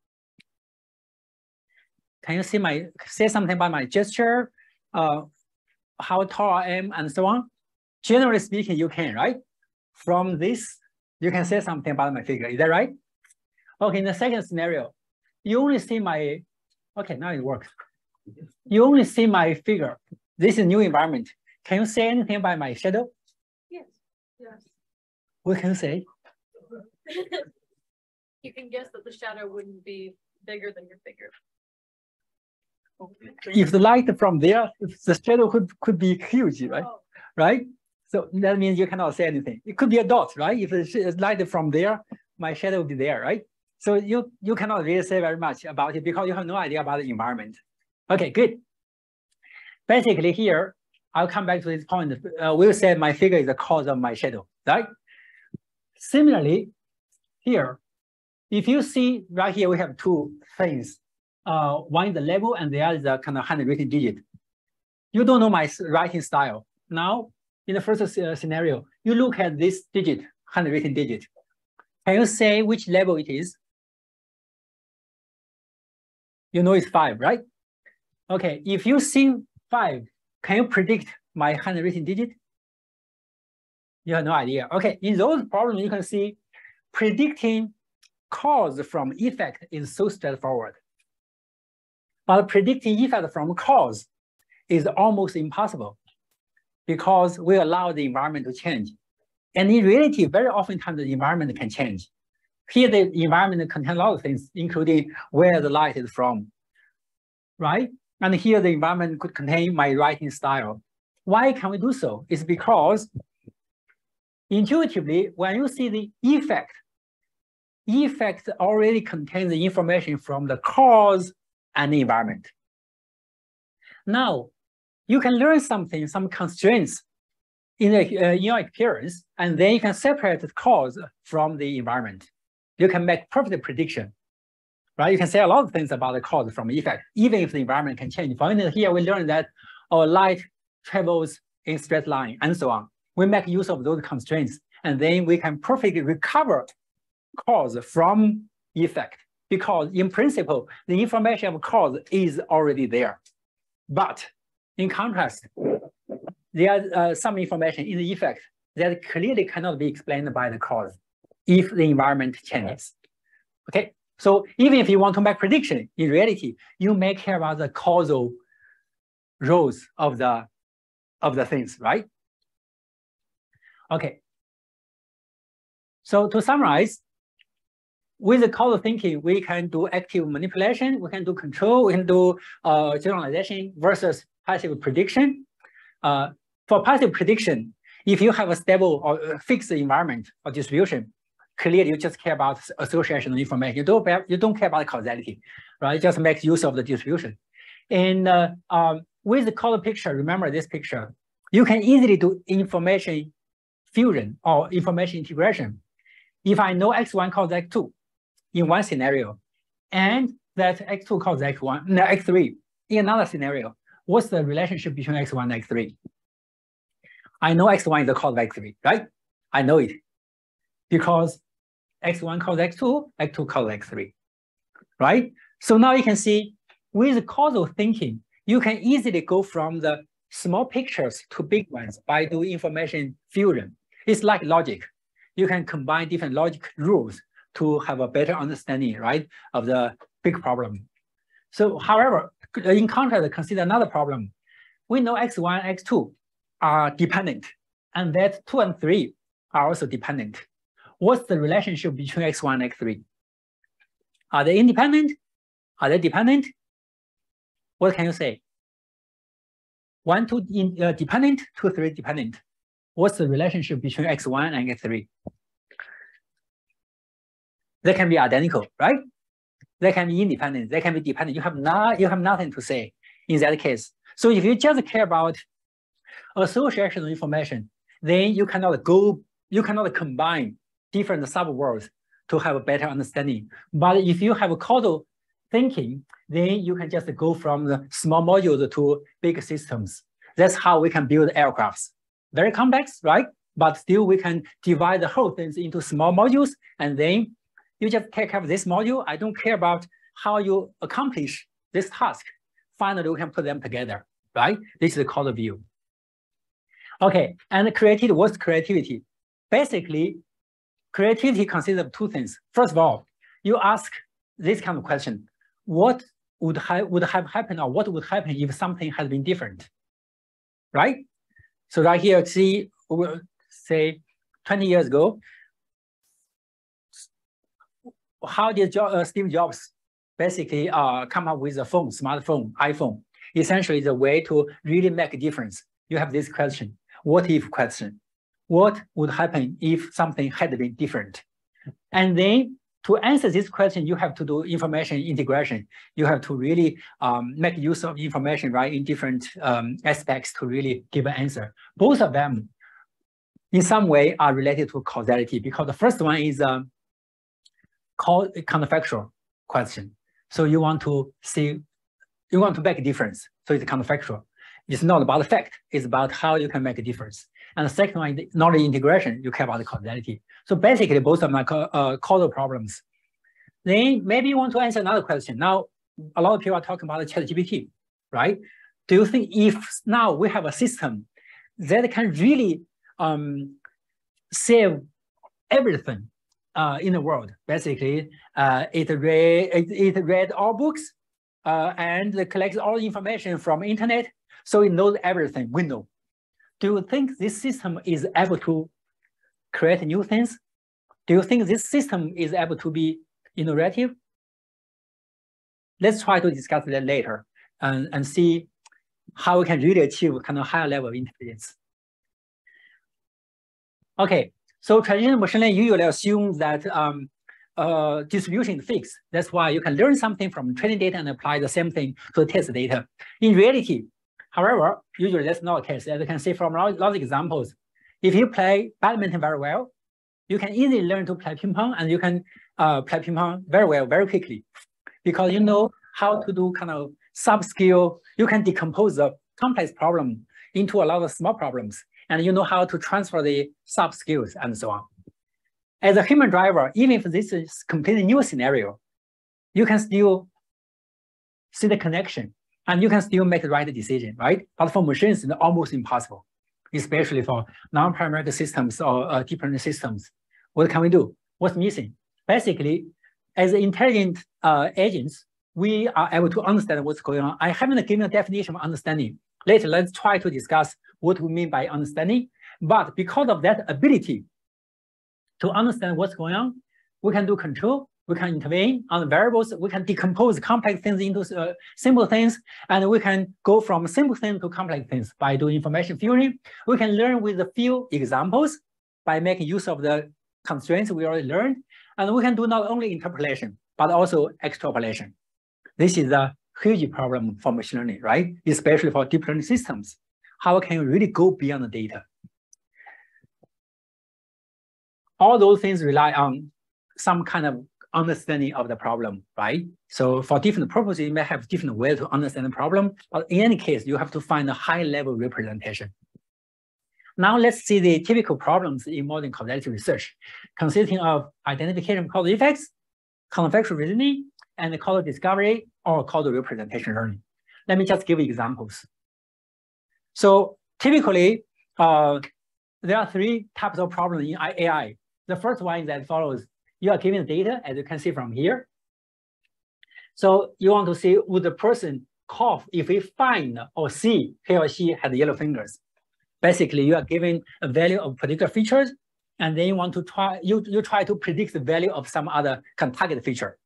Can you say something about my gesture, how tall I am, and so on? Generally speaking, you can, right? From this, you can say something about my figure. Is that right? Okay, in the second scenario, you only see my, okay, now it works. You only see my figure. This is a new environment. Can you say anything about my shadow? Yes. Yes. What can you say? You can guess that the shadow wouldn't be bigger than your figure. If the light from there, the shadow could be huge, right? Oh. Right? So that means you cannot say anything. It could be a dot, right? If it's light from there, my shadow will be there, right? So you cannot really say very much about it because you have no idea about the environment. Okay, good. Basically here, I'll come back to this point. We'll say my figure is the cause of my shadow, right? Similarly, here, if you see right here, we have two things. One is the label and the other is a kind of handwritten digit. You don't know my writing style. Now, in the first scenario, you look at this digit, handwritten digit. Can you say which level it is? You know it's 5, right? Okay, if you see 5, can you predict my handwritten digit? You have no idea. Okay, in those problems, you can see predicting cause from effect is so straightforward. But predicting effect from cause is almost impossible because we allow the environment to change. And in reality, very often the environment can change. Here, the environment contains a lot of things, including where the light is from, right? And here, the environment could contain my writing style. Why can we do so? It's because intuitively, when you see the effect already contains the information from the cause and the environment. Now, you can learn something, some constraints in your experience, and then you can separate the cause from the environment. You can make perfect prediction, right? You can say a lot of things about the cause from effect, even if the environment can change. For instance, here we learned that our light travels in straight line and so on. We make use of those constraints, and then we can perfectly recover cause from effect, because in principle, the information of cause is already there. But in contrast, there are some information in the effect that clearly cannot be explained by the cause if the environment changes. Okay, so even if you want to make prediction, in reality, you may care about the causal roles of the things, right? Okay. So to summarize, with the causal thinking, we can do active manipulation, we can do control, we can do generalization versus passive prediction. For passive prediction, if you have a stable or fixed environment or distribution, clearly you just care about association of information. You don't care about causality, right? Just make use of the distribution. And with the color picture, remember this picture, you can easily do information fusion or information integration. If I know x1 causes x2 in one scenario, and that x2 causes x3 in another scenario, what's the relationship between x1 and x3? I know x1 is the cause of x3, right? I know it because x1 causes x2, x2 causes x3, right? So now you can see with causal thinking, you can easily go from the small pictures to big ones by doing information fusion. It's like logic. You can combine different logic rules to have a better understanding, right, of the big problem. So, however, in contrast, consider another problem. We know x1 and x2 are dependent, and that 2 and 3 are also dependent. What's the relationship between x1 and x3? Are they independent? Are they dependent? What can you say? 1, 2 dependent, 2, 3 dependent. What's the relationship between x1 and x3? They can be identical, right? They can be independent. They can be dependent. You have nothing to say in that case. So if you just care about association of information, then you cannot combine different subworlds to have a better understanding. But if you have a causal thinking, then you can just go from the small modules to big systems. That's how we can build aircrafts. Very complex, right? But still we can divide the whole things into small modules, and then you just take care of this module. I don't care about how you accomplish this task. Finally, we can put them together, right? This is the causal view. Okay, and creativity, what's creativity? Basically, creativity consists of two things. First of all, you ask this kind of question: what would have happened, or what would happen if something had been different, right? So right here, see, say 20 years ago, how did Steve Jobs basically come up with a phone, smartphone, iPhone? Essentially, the way to really make a difference. You have this question, what if question? What would happen if something had been different? And then to answer this question, you have to do information integration. You have to really make use of information, right, in different aspects to really give an answer. Both of them, in some way, are related to causality, because the first one is counterfactual question. So you want to make a difference. So it's counterfactual. It's not about the fact, it's about how you can make a difference. And the second one is knowledge integration, you care about the causality. So basically, both of them are causal problems. Then maybe you want to answer another question. Now, a lot of people are talking about the ChatGPT, right? Do you think if now we have a system that can really save everything in the world? Basically, it read all books and it collects all the information from internet, so it knows everything we know. Do you think this system is able to create new things? Do you think this system is able to be innovative? Let's try to discuss that later and see how we can really achieve kind of higher level of intelligence. Okay, so traditional machine learning usually assumes that distribution is fixed. That's why you can learn something from training data and apply the same thing to test data. In reality, however, usually that's not the case. As you can see from lots of examples, if you play badminton very well, you can easily learn to play ping pong, and you can play ping pong very well, very quickly, because you know how to do kind of sub-skill. You can decompose a complex problem into a lot of small problems, and you know how to transfer the sub-skills and so on. As a human driver, even if this is completely new scenario, you can still see the connection, and you can still make the right decision, right? But for machines, it's almost impossible, especially for non-parametric systems or deep learning systems. What can we do? What's missing? Basically, as intelligent agents, we are able to understand what's going on. I haven't given a definition of understanding. Later, let's try to discuss what we mean by understanding. But because of that ability to understand what's going on, we can do control, we can intervene on the variables, we can decompose complex things into simple things, and we can go from simple things to complex things by doing information fusion. We can learn with a few examples by making use of the constraints we already learned, and we can do not only interpolation, but also extrapolation. This is a huge problem for machine learning, right? Especially for deep learning systems. How can you really go beyond the data? All those things rely on some kind of understanding of the problem, right? So for different purposes, you may have different ways to understand the problem, but in any case, you have to find a high-level representation. Now let's see the typical problems in modern causality research, consisting of identification of causal effects, counterfactual reasoning, and causal discovery or causal representation learning. Let me just give examples. So typically, there are three types of problems in AI. The first one is as follows. You are given data, as you can see from here. So you want to see, would the person cough if we find or see he or she has yellow fingers? Basically, you are given a value of particular features, and then you want to try, you try to predict the value of some other target feature,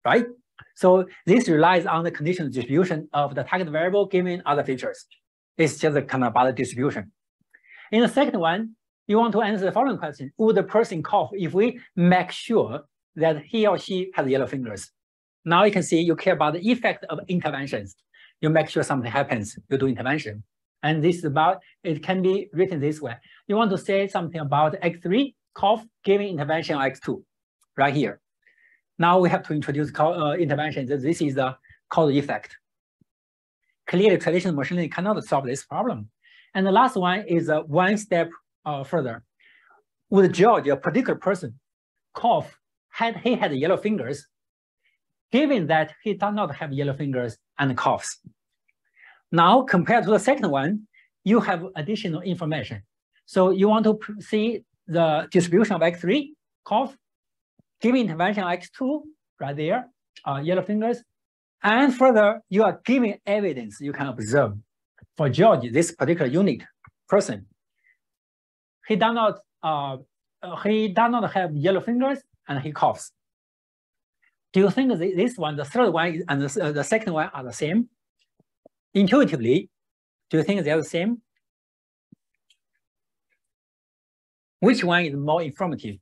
right? So this relies on the conditional distribution of the target variable given other features. It's just a kind of about the distribution. In the second one, you want to answer the following question. Would the person cough if we make sure that he or she has yellow fingers? Now you can see you care about the effect of interventions. You make sure something happens, you do intervention. And this is about, it can be written this way. You want to say something about X3, cough, giving intervention on X2, right here. Now we have to introduce intervention. This is the causal effect. Clearly, traditional machine learning cannot solve this problem. And the last one is one step further. Would George, a particular person, cough had he had yellow fingers, given that he does not have yellow fingers and coughs? Now, compared to the second one, you have additional information. So you want to see the distribution of X3, cough, giving intervention on X2, right there, yellow fingers. And further, you are giving evidence you can observe. For George, this particular unit person, he does not have yellow fingers and he coughs. Do you think this one, the third one, and the second one are the same? Intuitively, do you think they're the same? Which one is more informative?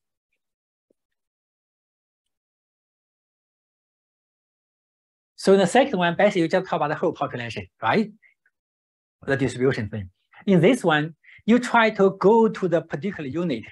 So in the second one, basically you just talk about the whole population, right? The distribution thing. In this one, you try to go to the particular unit.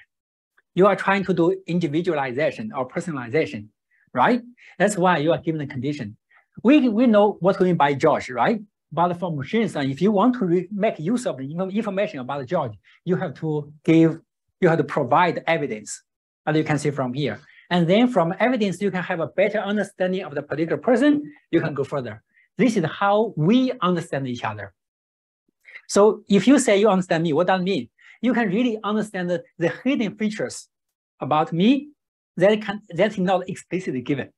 You are trying to do individualization or personalization, right? That's why you are given the condition. We know what we mean by George, right? But for machines, and if you want to make use of the information about George, you have to provide evidence, as you can see from here. And then from evidence, you can have a better understanding of the particular person. You can go further. This is how we understand each other. So if you say you understand me, what does that mean? You can really understand the hidden features about me that's not explicitly given,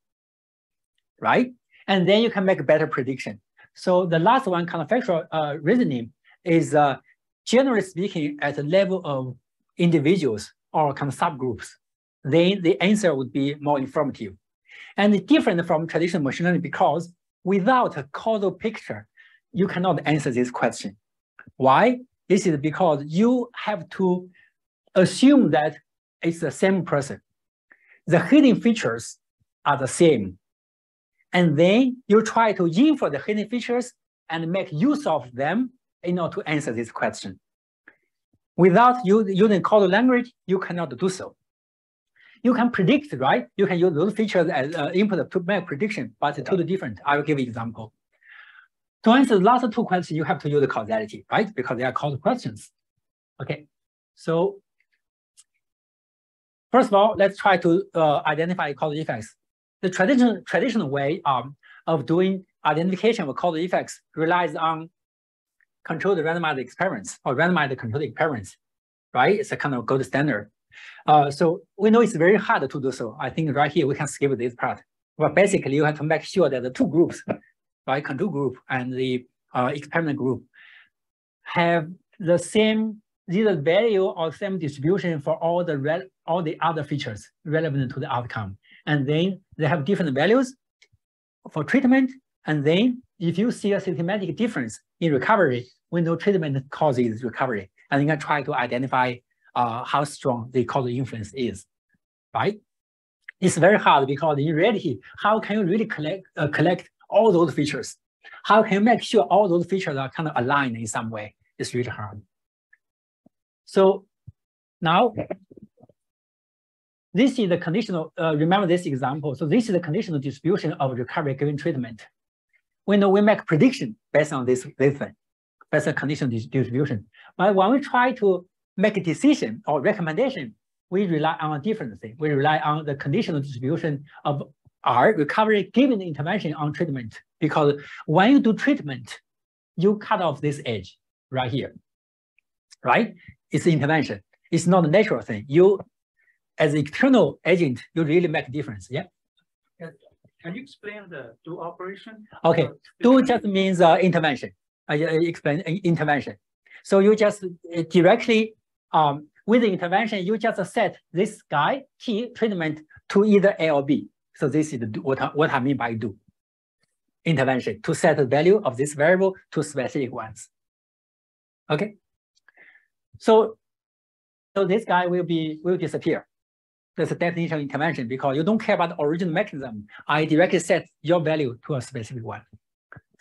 right? And then you can make a better prediction. So the last one, counterfactual reasoning, is generally speaking at the level of individuals or kind of subgroups. Then the answer would be more informative. And different from traditional machine learning because without a causal picture, you cannot answer this question. Why? This is because you have to assume that it's the same person. The hidden features are the same. And then you try to infer the hidden features and make use of them in order to answer this question. Without using causal language, you cannot do so. You can predict, right? You can use those features as input to make prediction, but it's totally different. I will give you an example. To answer the last two questions, you have to use the causality, right? Because they are causal questions. Okay, so first of all, let's try to identify causal effects. The traditional way of doing identification of causal effects relies on controlled randomized experiments or randomized controlled experiments, right? It's a kind of gold standard. So we know it's very hard to do so. I think right here we can skip this part. But basically, you have to make sure that the two groups, right, control group and the experiment group, have the same either value or same distribution for all the other features relevant to the outcome. And then they have different values for treatment. And then if you see a systematic difference in recovery, we know treatment causes recovery. And you can try to identify how strong the causal influence is, right? It's very hard because in reality, how can you really collect all those features? How can you make sure all those features are kind of aligned in some way? It's really hard. So now, this is the conditional, remember this example. So this is the conditional distribution of recovery given treatment. We know we make prediction based on this thing, based on conditional distribution. But when we try to make a decision or recommendation, we rely on a different thing. We rely on the conditional distribution of our recovery given intervention on treatment. Because when you do treatment, you cut off this edge right here, right? It's intervention. It's not a natural thing. You, as an external agent, you really make a difference. Yeah. Can you explain the do operation? Okay, do just means intervention. I explain intervention. So you just directly, with the intervention, you just set this guy, T, treatment to either A or B. So this is what I mean by do. Intervention, to set the value of this variable to specific ones. Okay. So this guy will disappear. That's a definition of intervention because you don't care about the original mechanism. I directly set your value to a specific one.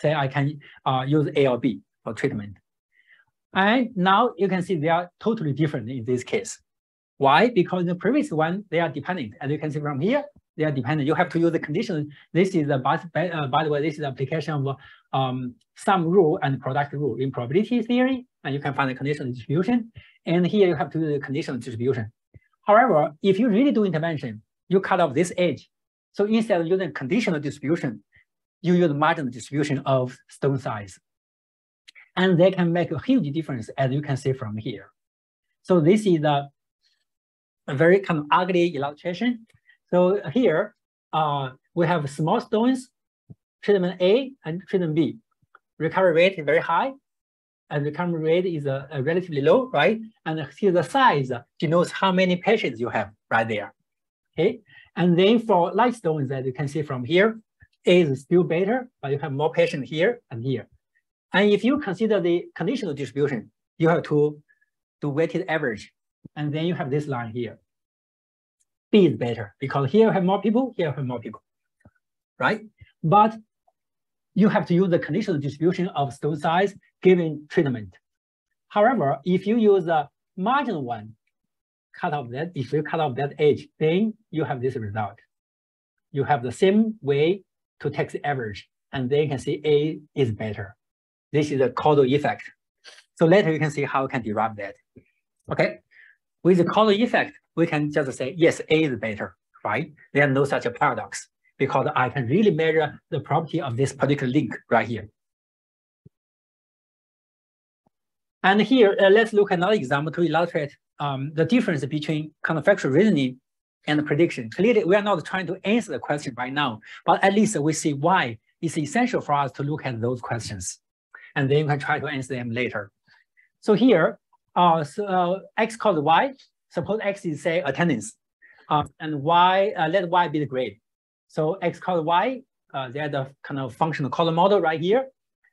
Say I can use A or B for treatment. And now you can see they are totally different in this case. Why? Because in the previous one, they are dependent. As you can see from here, they are dependent. You have to use the condition. This is, by the way, this is the application of sum rule and product rule in probability theory. And you can find the conditional distribution. And here you have to do the conditional distribution. However, if you really do intervention, you cut off this edge. So instead of using conditional distribution, you use marginal distribution of stone size. And they can make a huge difference, as you can see from here. So this is a very kind of ugly illustration. So here, we have small stones, treatment A and treatment B. Recovery rate is very high, and recovery rate is relatively low, right? And here the size denotes how many patients you have right there, okay? And then for light stones, as you can see from here, A is still better, but you have more patients here and here. And if you consider the conditional distribution, you have to do weighted average, and then you have this line here. B is better because here you have more people, here you have more people, right? But you have to use the conditional distribution of stone size given treatment. However, if you use a marginal one, if you cut off that edge, then you have this result. You have the same way to take the average, and then you can see A is better. This is a causal effect. So later you can see how we can derive that. Okay, with the causal effect, we can just say, yes, A is better, right? There's no such a paradox because I can really measure the property of this particular link right here. And here, let's look at another example to illustrate the difference between counterfactual reasoning and prediction. Clearly, we are not trying to answer the question right now, but at least we see why it's essential for us to look at those questions. And then we can try to answer them later. So here, X called Y. Suppose X is, say, attendance. And Y, let Y be the grade. So X called Y, they're the kind of functional causal model right here.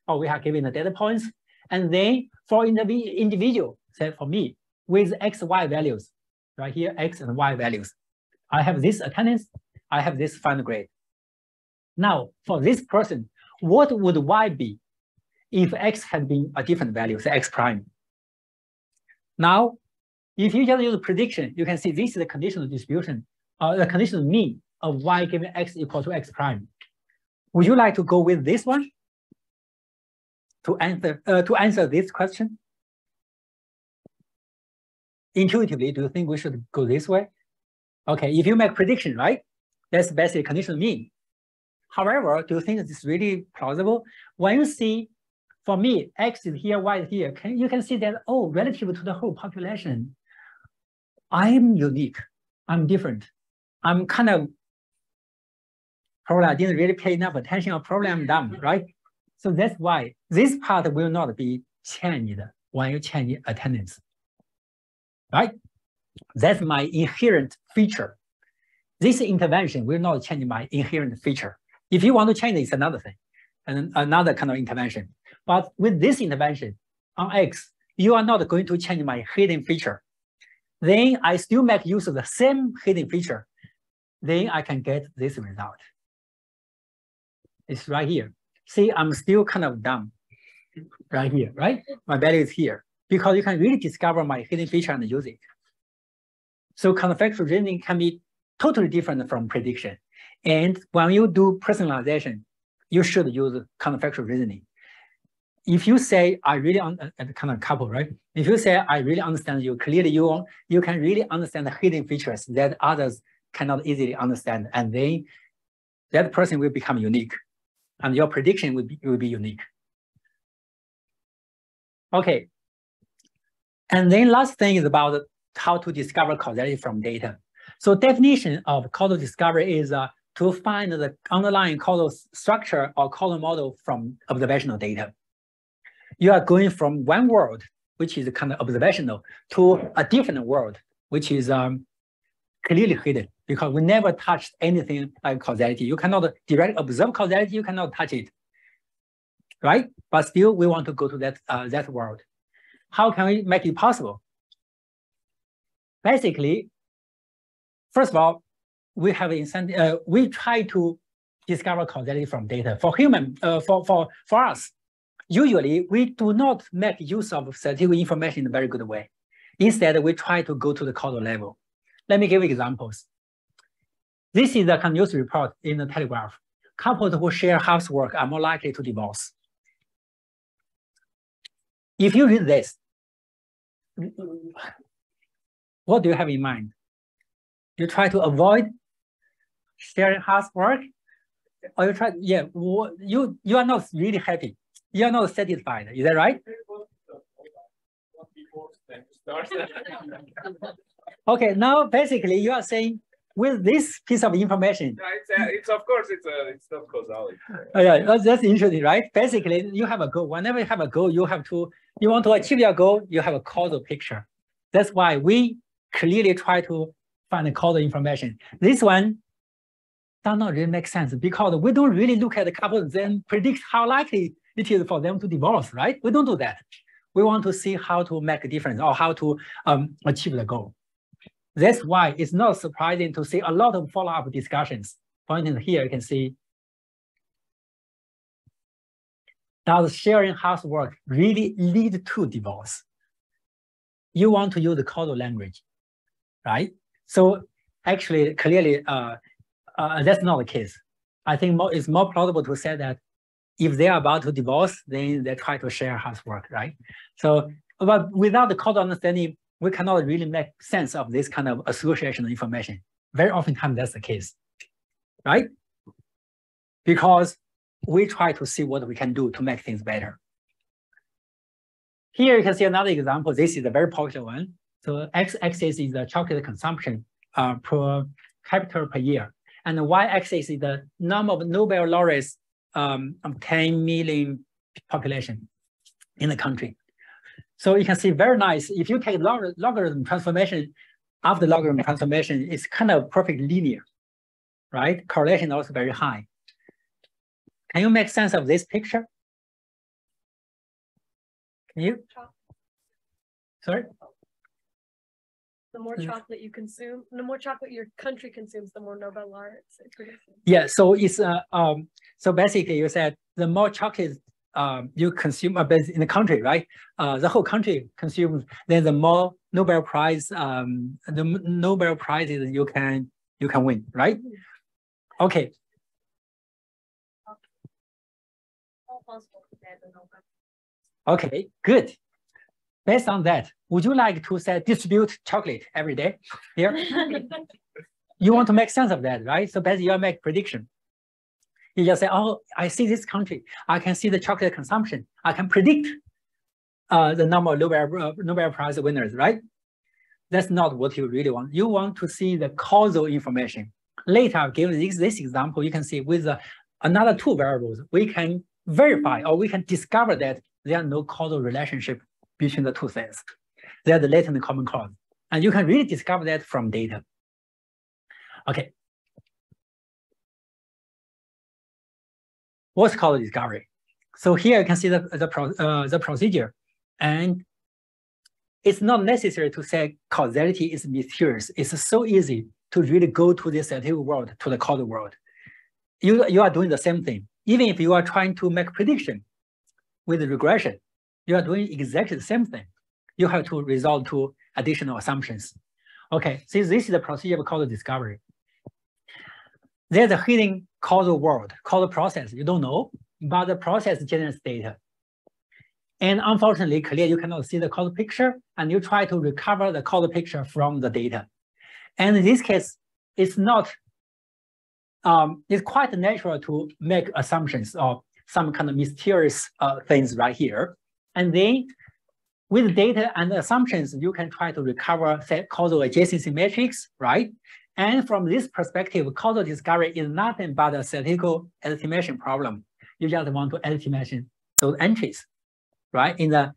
Or we have given the data points. And then for individual, say for me, with X, Y values, right here, X and Y values. I have this attendance, I have this final grade. Now, for this person, what would Y be if X had been a different value, say X prime? Now, if you just use prediction, you can see this is the conditional distribution, the conditional mean of Y given X equal to X prime. Would you like to go with this one to answer this question? Intuitively, do you think we should go this way? Okay, if you make prediction, right? That's basically conditional mean. However, do you think this is really plausible? When you see, for me, X is here, Y is here, you can see that, oh, relative to the whole population, I'm unique, I'm different. I'm kind of, probably I didn't really pay enough attention, or probably I'm dumb, right? So that's why this part will not be changed when you change attendance, right? That's my inherent feature. This intervention will not change my inherent feature. If you want to change it, it's another thing, and another kind of intervention. But with this intervention on X, you are not going to change my hidden feature. Then I still make use of the same hidden feature. Then I can get this result. It's right here. See, I'm still kind of dumb right here, right? My value is here because you can really discover my hidden feature and use it. So counterfactual reasoning can be totally different from prediction. And when you do personalization, you should use counterfactual reasoning. If you say, I really, kind of couple, right? If you say, I really understand you, clearly you can really understand the hidden features that others cannot easily understand. And then that person will become unique. And your prediction will be unique. Okay. And then last thing is about how to discover causality from data. So definition of causal discovery is to find the underlying causal structure or causal model from observational data. You are going from one world, which is kind of observational, to a different world, which is clearly hidden because we never touched anything like causality. You cannot directly observe causality, you cannot touch it, right? But still, we want to go to that world. How can we make it possible? Basically, first of all, we have incentive. We try to discover causality from data. For human, for us, usually we do not make use of statistical information in a very good way. Instead, we try to go to the causal level. Let me give examples. This is a news report in the Telegraph. Couples who share housework are more likely to divorce. If you read this, what do you have in mind? You try to avoid sharing housework, or you try, yeah, you are not really happy. You are not satisfied. Is that right? Okay, now basically you are saying with this piece of information. It's of course it's not causality. Oh, yeah, that's interesting, right? Basically, you have a goal. Whenever you have a goal, you want to achieve your goal, you have a causal picture. That's why we clearly try to find the causal information. This one does not really make sense because we don't really look at the couple and then predict how likely it is for them to divorce, right? We don't do that. We want to see how to make a difference or how to achieve the goal. That's why it's not surprising to see a lot of follow-up discussions. For instance, here you can see, does sharing housework really lead to divorce? You want to use the causal language, right? So actually, clearly, that's not the case. I think it's more plausible to say that if they are about to divorce, then they try to share housework, right? So, but without the causal understanding, we cannot really make sense of this kind of association information. Very often that's the case, right? Because we try to see what we can do to make things better. Here you can see another example. This is a very popular one. So x-axis is the chocolate consumption per capita per year. And the y-axis is the number of Nobel laureates of 10 million population in the country. So you can see very nice. If you take logarithm transformation, after logarithm transformation, it's kind of perfect linear, right? Correlation also very high. Can you make sense of this picture? Can you? Sorry? The more chocolate you consume, the more chocolate your country consumes, the more Nobel laureates it produces. Yeah, so it's so basically you said the more chocolate you consume in the country, right? The whole country consumes, then the more Nobel Prize, the Nobel Prizes you can win, right? Okay. Okay, good. Based on that, would you like to say distribute chocolate every day here? You want to make sense of that, right? So basically you make prediction. You just say, oh, I see this country. I can see the chocolate consumption. I can predict the number of Nobel Prize winners, right? That's not what you really want. You want to see the causal information. Later, I've given this example. You can see with another two variables, we can verify or we can discover that there are no causal relationship between the two things. They are the latent common cause. And you can really discover that from data. Okay. What's causal discovery? So here you can see the procedure. And it's not necessary to say causality is mysterious. It's so easy to really go to the scientific world, to the causal world. You are doing the same thing. Even if you are trying to make prediction with regression, you are doing exactly the same thing. You have to resort to additional assumptions. Okay, so this is the procedure of causal discovery. There's a hidden causal world, causal process you don't know, but the process generates data. And unfortunately, clearly you cannot see the causal picture, and you try to recover the causal picture from the data. And in this case, it's not, it's quite natural to make assumptions of some kind of mysterious things right here. And then with data and assumptions, you can try to recover causal adjacency matrix, right? And from this perspective, causal discovery is nothing but a statistical estimation problem. You just want to estimate those entries, right? In the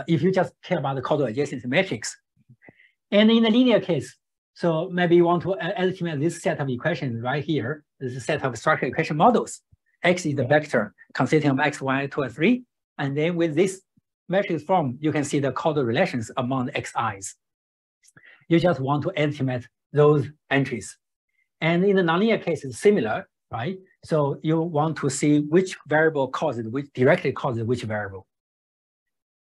if you just care about the causal adjacency matrix. And in the linear case, so maybe you want to estimate this set of equations right here. This is a set of structural equation models. X is the vector consisting of x, y, 2, and 3. And then with this matrix form, you can see the causal relations among the xi's. You just want to estimate those entries. And in the nonlinear case, it's similar, right? So you want to see which variable causes, which directly causes which variable.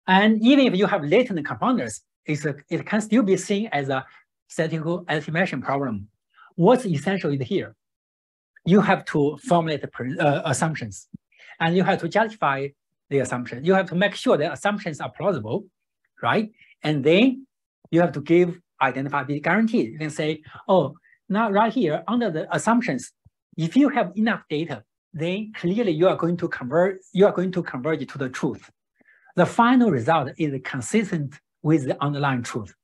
And even if you have latent confounders, it can still be seen as a statistical estimation problem. What's essential is here. You have to formulate the assumptions, and you have to justify the assumption. You have to make sure the assumptions are plausible, right? And then you have to give identifiability guarantee. You can say, oh, now right here under the assumptions, if you have enough data, then clearly you are going to converge to the truth. The final result is consistent with the underlying truth.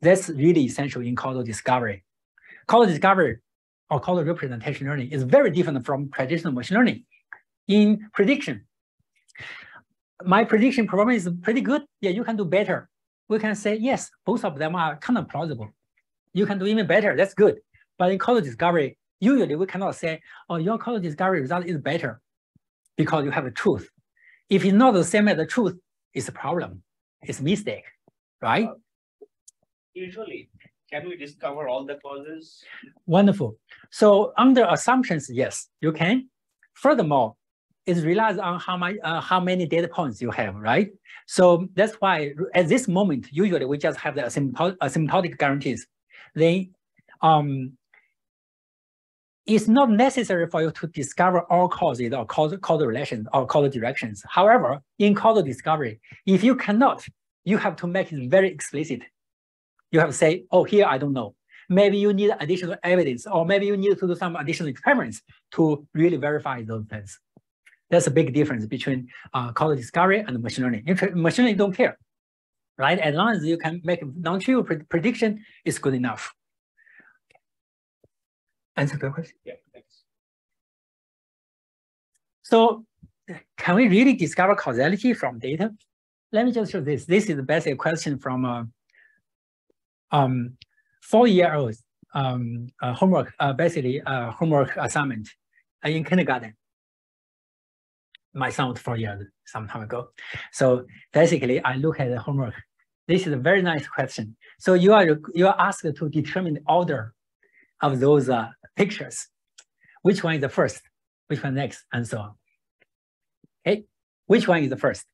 That's really essential in causal discovery. Causal discovery or causal representation learning is very different from traditional machine learning. In prediction, my prediction performance is pretty good. Yeah, you can do better. We can say, yes, both of them are kind of plausible. You can do even better, that's good. But in causal discovery, usually we cannot say, oh, your causal discovery result is better because you have a truth. If it's not the same as the truth, it's a problem, it's a mistake, right? Usually, can we discover all the causes? Wonderful. So under assumptions, yes, you can. Furthermore, it relies on how many data points you have, right? So that's why at this moment, usually we just have the asymptotic guarantees. Then it's not necessary for you to discover all causes or causal relations or causal directions. However, in causal discovery, if you cannot, you have to make it very explicit. You have to say, oh, here I don't know. Maybe you need additional evidence, or maybe you need to do some additional experiments to really verify those things. That's a big difference between causal discovery and machine learning. Machine learning don't care, right? As long as you can make a non-trivial prediction, it's good enough. Answer the question? Yeah, thanks. So can we really discover causality from data? Let me just show this. This is basically a question from 4-year-olds homework, basically homework assignment in kindergarten. My son was 4 years some time ago. So basically, I look at the homework. This is a very nice question. So you are asked to determine the order of those pictures. Which one is the first? Which one next? And so on. Okay, which one is the first?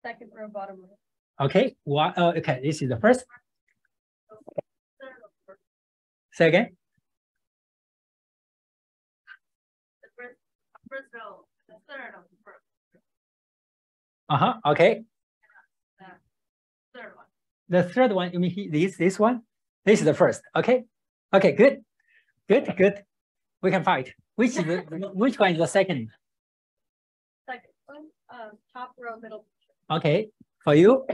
Second row, bottom row. Okay, okay, this is the first. Say again. The first row, the third of the first. Okay. The third one. The third one, you mean this one? This is the first. Okay. Okay, good. Good. We can fight. Which one is the second? Second one, top row, middle. Okay. For you?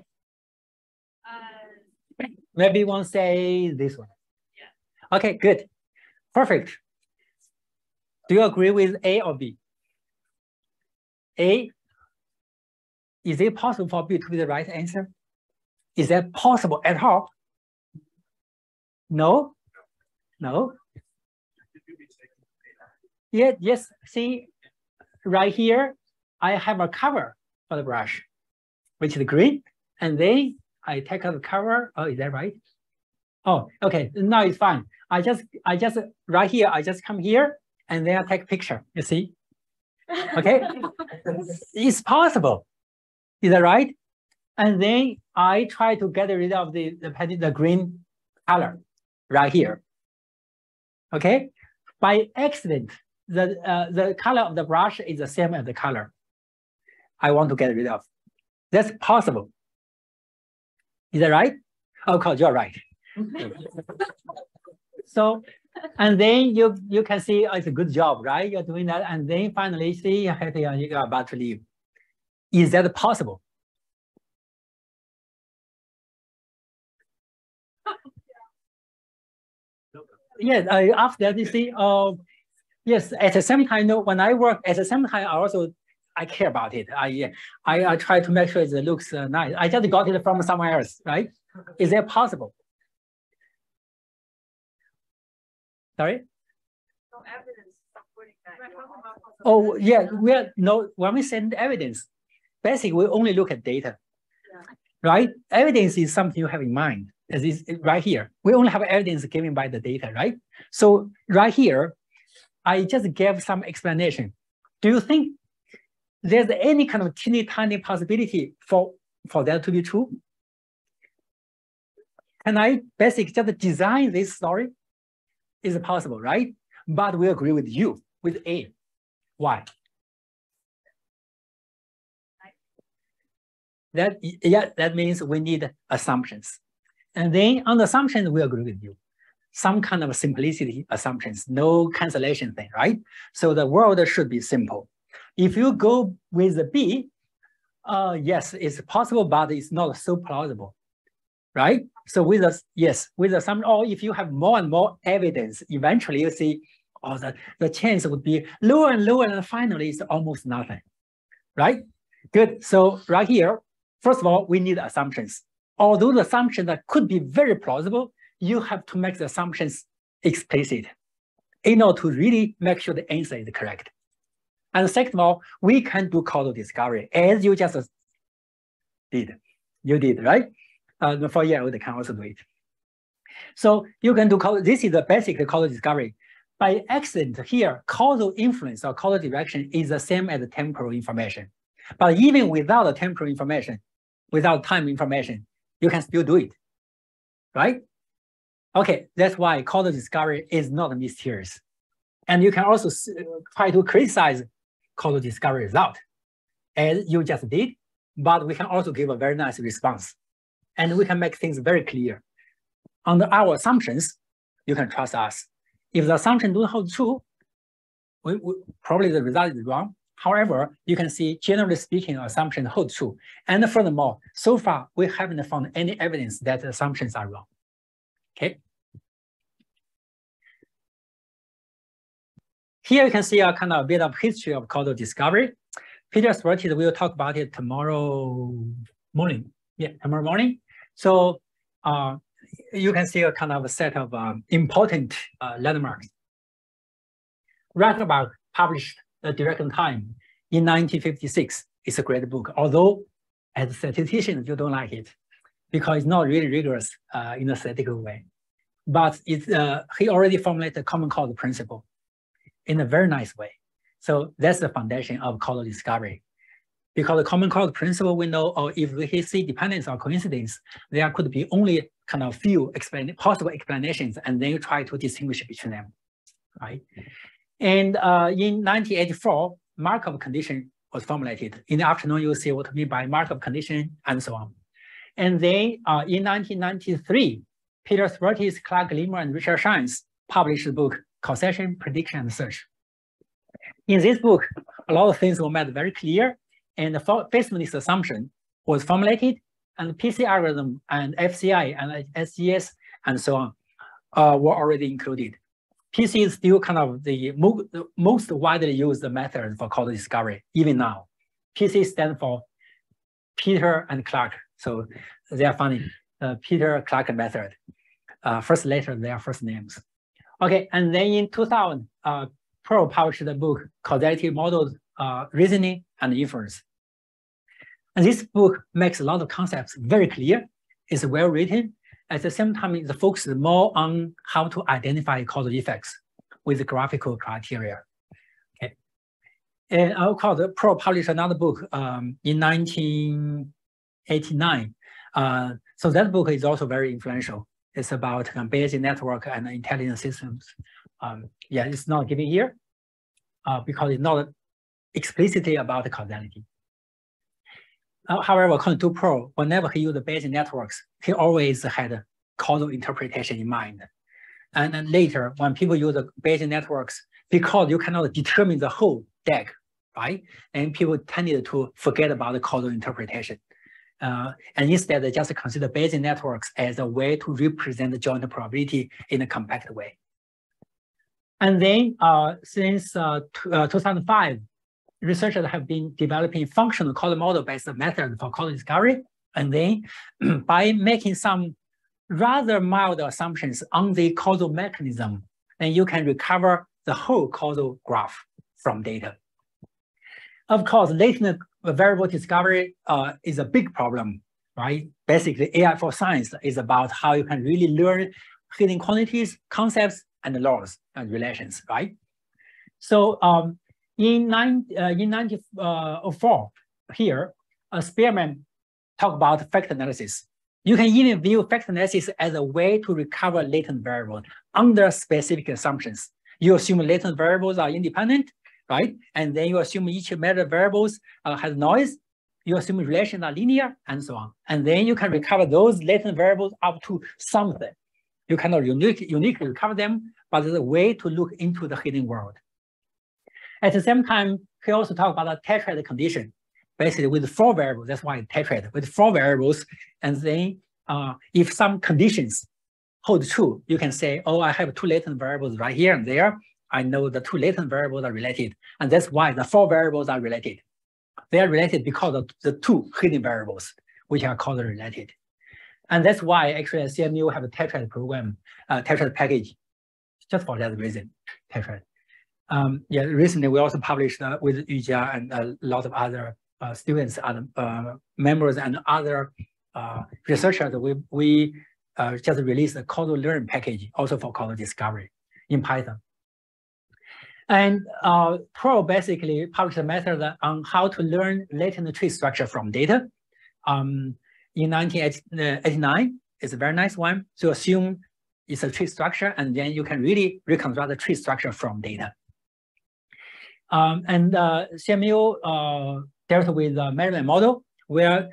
Maybe you want to say this one. Yeah. Okay, good. Perfect. Do you agree with A or B? A. Is it possible for B to be the right answer? Is that possible at all? No? No? Yeah, yes. See, right here, I have a cover for the brush, which is green. And then I take out the cover. Oh, is that right? Oh, okay. Now it's fine. I just right here, I just come here and then I take a picture. You see? Okay. It's possible. Is that right? And then I try to get rid of the green color right here. Okay. By accident, the color of the brush is the same as the color I want to get rid of. That's possible. Is that right? Of course, you're right. So, and then you can see it's a good job, right? You're doing that, and then finally see you are about to leave. Is that possible? Yes. After that, you see, yes. At the same time, when I work at the same time, I care about it. I try to make sure it looks nice. I just got it from somewhere else, right? Is that possible? Sorry? No evidence supporting that. Oh, yeah. When we send evidence, basically we only look at data, right? Evidence is something you have in mind. As is right here. We only have evidence given by the data, right? So right here, I just gave some explanation. Do you think there's any kind of teeny tiny possibility for that to be true? Can I basically just design this story? Is possible, right? But we agree with you, with A. Why? That means we need assumptions. And then on the assumptions, we agree with you. Some kind of simplicity assumptions, no cancellation thing, right? So the world should be simple. If you go with the B, yes, it's possible, but it's not so plausible, right? So with the sum, or if you have more and more evidence, eventually you see, oh, the chance would be lower and lower, and finally it's almost nothing, right? Good. So right here, first of all, we need assumptions. Although the assumptions that could be very plausible, you have to make the assumptions explicit in order to really make sure the answer is correct. And second of all, we can do causal discovery as you just did. You did, right? The 4-year-old can also do it. So you can do this is the basic causal discovery. By accident here, causal influence or causal direction is the same as the temporal information. But even without the temporal information, without time information, you can still do it, right? Okay, that's why causal discovery is not mysterious. And you can also try to criticize causal discovery result, as you just did, but we can also give a very nice response. And we can make things very clear. Under our assumptions, you can trust us. If the assumption don't hold true, probably the result is wrong. However, you can see, generally speaking, assumptions hold true. And furthermore, so far, we haven't found any evidence that the assumptions are wrong. Okay. Here you can see a kind of a bit of history of causal discovery. Peter Swartis will talk about it tomorrow morning. Yeah, tomorrow morning. So you can see a kind of a set of important landmarks. Rutherford published The Direct Time in 1956. It's a great book, although as a statistician, you don't like it because it's not really rigorous in a statistical way. But it's, he already formulated the common causal principle in a very nice way. So that's the foundation of causal discovery. Because the common causal principle, we know, or if we see dependence or coincidence, there could be only kind of few possible explanations, and then you try to distinguish between them, right? And in 1984, Markov condition was formulated. In the afternoon, you'll see what I mean by Markov condition and so on. And then in 1993, Peter Swartis, Clark Glimmer, and Richard Shines published the book Causation, Prediction, and Search. In this book, a lot of things were made very clear, and the based on this assumption was formulated, and the PC algorithm and FCI and SGS and so on were already included. PC is still kind of the most widely used method for causal discovery, even now. PC stands for Peter and Clark, so they are funny. Peter Clark method. First letter, their first names. Okay, and then in 2000, Pearl published the book Causality Models, Reasoning and Inference. And this book makes a lot of concepts very clear. It's well written. At the same time, it focuses more on how to identify causal effects with graphical criteria. Okay. And of course, Pearl published another book in 1989. So that book is also very influential. It's about Bayesian network and intelligent systems. Yeah, it's not given here because it's not explicitly about causality. However, according to Pearl, whenever he used Bayesian networks, he always had causal interpretation in mind. And then later, when people use the Bayesian networks, because you cannot determine the whole deck, right? And people tended to forget about the causal interpretation. And instead, they just consider Bayesian networks as a way to represent the joint probability in a compact way. And then since 2005, researchers have been developing functional causal model-based method for causal discovery. And then by making some rather mild assumptions on the causal mechanism, then you can recover the whole causal graph from data. Of course, latent variable discovery is a big problem, right? Basically, AI for science is about how you can really learn hidden quantities, concepts, and laws and relations, right? So in 1904, here, Spearman talked about factor analysis. You can even view factor analysis as a way to recover latent variables under specific assumptions. You assume latent variables are independent, right? And then you assume each measured variables has noise. You assume relations are linear, and so on. And then you can recover those latent variables up to something. You cannot uniquely recover them, but it's a way to look into the hidden world. At the same time, he also talked about a tetrad condition, basically with 4 variables. That's why it's tetrad, with 4 variables. And then if some conditions hold true, you can say, oh, I have 2 latent variables right here and there. I know the 2 latent variables are related. And that's why the 4 variables are related. They are related because of the 2 hidden variables, which are causally related. And that's why actually CMU have a tetrad program, tetrad package, just for that reason, tetrad. Yeah, recently we also published with Yujia and a lot of other students and members and other researchers. We just released a causal learn package also for causal discovery in Python. And Pearl basically published a method on how to learn latent tree structure from data. In 1989, it's a very nice one. So assume is a tree structure, and then you can really reconstruct the tree structure from data. CMU dealt with a measurement model where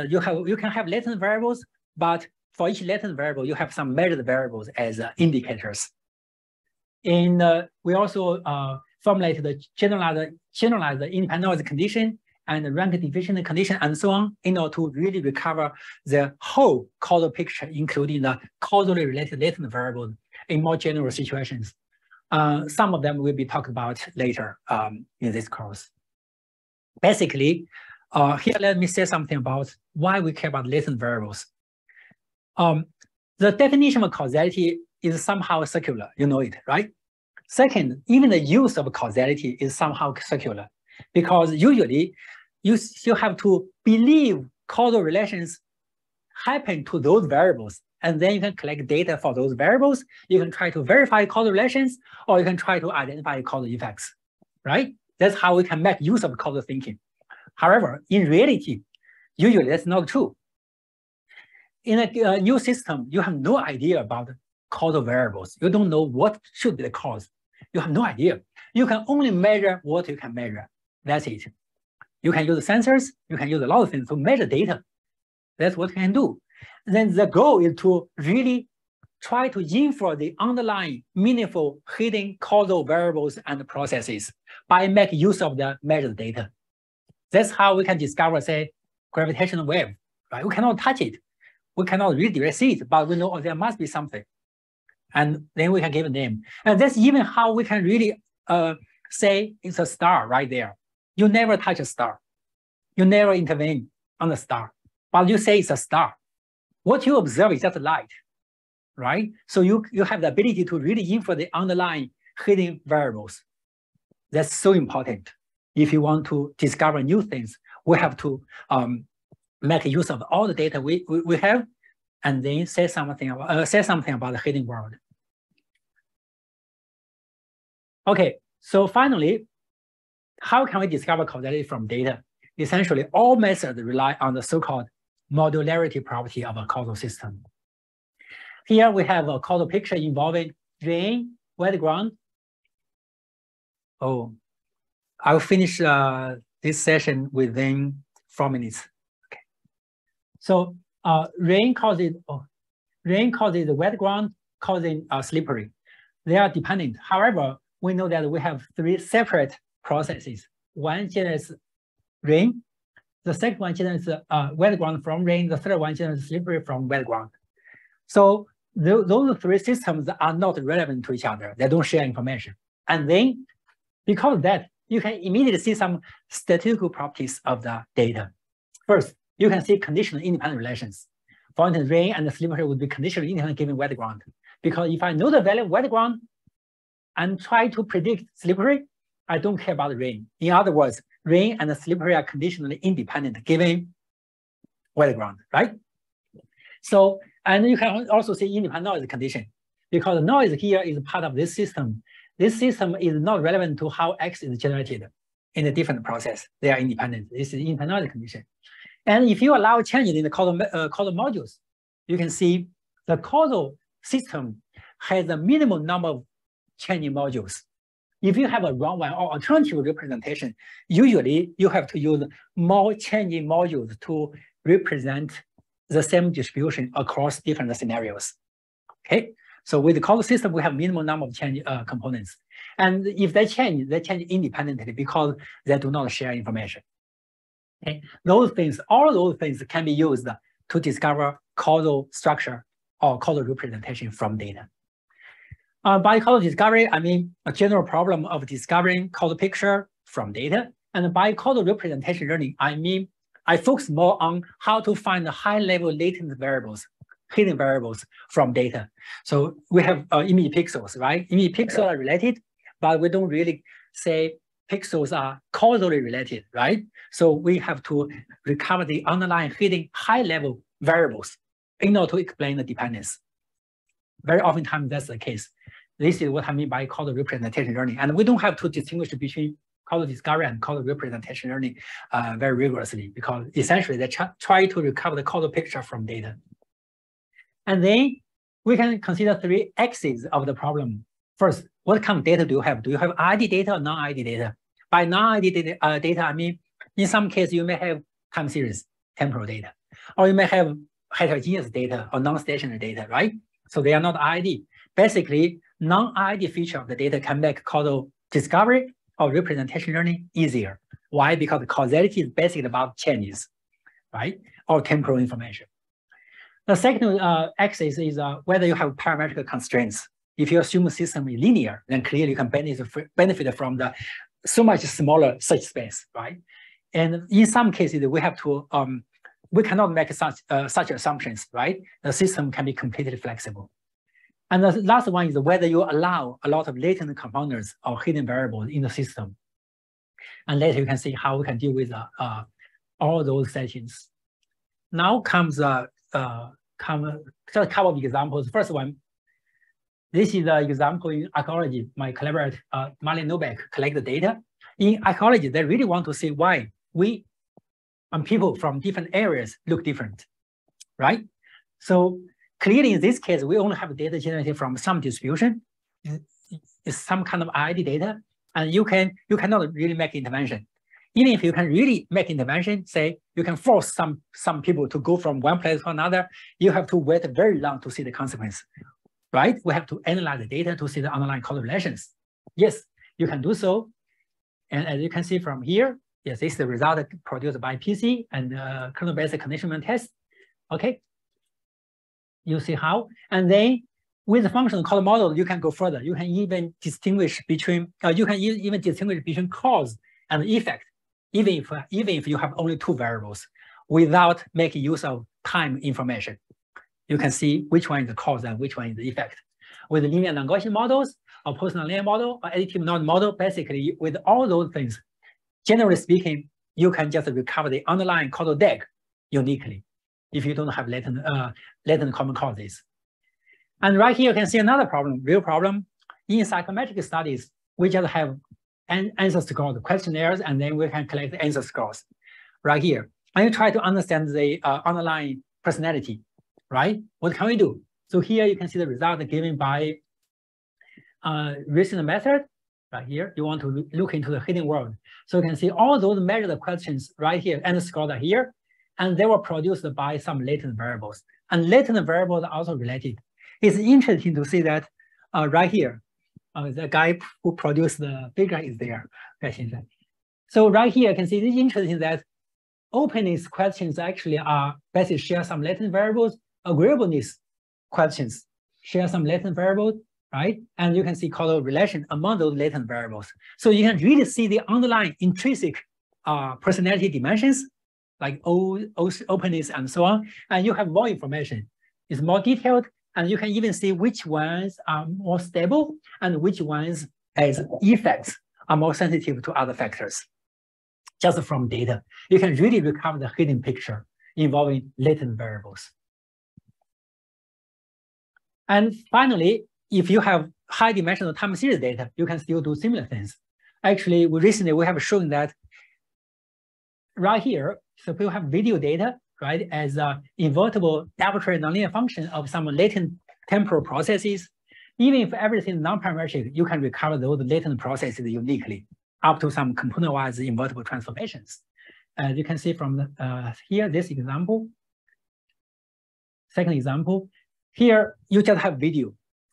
you can have latent variables, but for each latent variable, you have some measured variables as indicators. And we also formulated the generalized independent noise condition and the rank division condition and so on in order to really recover the whole causal picture, including the causally related latent variables in more general situations. Some of them will be talked about later in this course. Basically, here let me say something about why we care about latent variables. The definition of causality is somehow circular, you know it, right? Second, even the use of causality is somehow circular, because usually you still have to believe causal relations happen to those variables, and then you can collect data for those variables. You can try to verify causal relations, or you can try to identify causal effects, right? That's how we can make use of causal thinking. However, in reality, usually that's not true. In a new system, you have no idea about causal variables. You don't know what should be the cause. You have no idea. You can only measure what you can measure. That's it. You can use sensors. You can use a lot of things to measure data. That's what you can do. Then the goal is to really try to infer the underlying meaningful hidden causal variables and processes by making use of the measured data. That's how we can discover, say, gravitational wave. Right? We cannot touch it. We cannot really see it, but we know there must be something. And then we can give a name. And that's even how we can really say it's a star right there. You never touch a star. You never intervene on the star, but you say it's a star. What you observe is just light, right? So you have the ability to really infer the underlying hidden variables. That's so important. If you want to discover new things, we have to make use of all the data we have, and then say something about the hidden world. Okay, so finally, how can we discover causality from data? Essentially, all methods rely on the so-called modularity property of a causal system. Here we have a causal picture involving rain, wet ground. Oh, I'll finish this session within 4 minutes. Okay. So rain causes the wet ground, causing slippery. They are dependent. However, we know that we have 3 separate processes. One generates rain, the second one generates wet ground from rain, the third one generates slippery from wet ground. So those 3 systems are not relevant to each other. They don't share information. And then, because of that, you can immediately see some statistical properties of the data. First, you can see conditional independent relations. For instance, rain and slippery would be conditionally independent given wet ground. Because if I know the value of wet ground and try to predict slippery, I don't care about rain. In other words, rain and slippery are conditionally independent given wet ground, right? So, and you can also see independent noise condition, because noise here is part of this system. This system is not relevant to how X is generated in a different process. They are independent. This is independent noise condition. And if you allow changes in the causal modules, you can see the causal system has a minimum number of changing modules. If you have a wrong one or alternative representation, usually you have to use more changing modules to represent the same distribution across different scenarios. Okay, so with the causal system, we have minimum number of change components. And if they change independently because they do not share information. Okay, all those things can be used to discover causal structure or causal representation from data. By causal discovery, I mean a general problem of discovering causal picture from data. And by causal representation learning, I mean I focus more on how to find the high-level latent variables, hidden variables from data. So we have image pixels, right? Image pixels are related, but we don't really say pixels are causally related, right? So we have to recover the underlying hidden high-level variables in order to explain the dependence. Very oftentimes that's the case. This is what I mean by causal representation learning. And we don't have to distinguish between causal discovery and causal representation learning very rigorously, because essentially they try to recover the causal picture from data. And then we can consider 3 axes of the problem. First, what kind of data do you have? Do you have ID data or non-ID data? By non-ID data, I mean, in some cases, you may have time series, temporal data, or you may have heterogeneous data or non-stationary data, right? So they are not ID. Basically, non-ID feature of the data can make causal discovery or representation learning easier. Why? Because causality is basically about changes, right? Or temporal information. The second axis is whether you have parametric constraints. If you assume a system is linear, then clearly you can benefit from the so much smaller search space, right? And in some cases, we have to we cannot make such assumptions, right? The system can be completely flexible. And the last one is whether you allow a lot of latent components or hidden variables in the system. And later you can see how we can deal with all those settings. Now comes just a couple of examples. First one, this is an example in archaeology. My collaborator, Marlene Nobeck, collect the data. In archaeology, they really want to see why we and people from different areas look different, right? So clearly in this case, we only have data generated from some distribution. It's some kind of ID data, and you cannot really make intervention. Even if you can really make intervention, say you can force some people to go from one place to another, you have to wait very long to see the consequence, right? We have to analyze the data to see the underlying correlations. Yes, you can do so. And as you can see from here, yes, this is the result produced by PC and kernel-based conditionment test. Okay, you see how? And then with the functional causal model, you can go further. You can even distinguish between cause and effect, even if you have only 2 variables, without making use of time information. You can see which one is the cause and which one is the effect. With linear non-Gaussian models, or post-nonlinear model, or additive non-model, basically with all those things, generally speaking, you can just recover the underlying causal DAG uniquely if you don't have latent common causes. And right here, you can see another problem, real problem. In psychometric studies, we just have answer scores, questionnaires, and then we can collect the answer scores right here. And you try to understand the underlying personality, right? What can we do? So here you can see the result given by recent method. Right here, you want to look into the hidden world. So you can see all those measured questions right here, and scores are here, and they were produced by some latent variables. And latent variables are also related. It's interesting to see that right here, the guy who produced the figure is there. So right here, you can see it's interesting that openness questions actually are basically share some latent variables. Agreeableness questions share some latent variables, right? And you can see causal relation among those latent variables. So you can really see the underlying intrinsic personality dimensions, like openness and so on. And you have more information. It's more detailed, and you can even see which ones are more stable and which ones as effects are more sensitive to other factors. Just from data, you can really recover the hidden picture involving latent variables. And finally, if you have high-dimensional time series data, you can still do similar things. Actually, recently we have shown that right here, so we have video data, right, as an invertible arbitrary nonlinear function of some latent temporal processes. Even if everything is non-parametric, you can recover those latent processes uniquely up to some component-wise invertible transformations. As you can see from here, this example. Second example, here you just have video.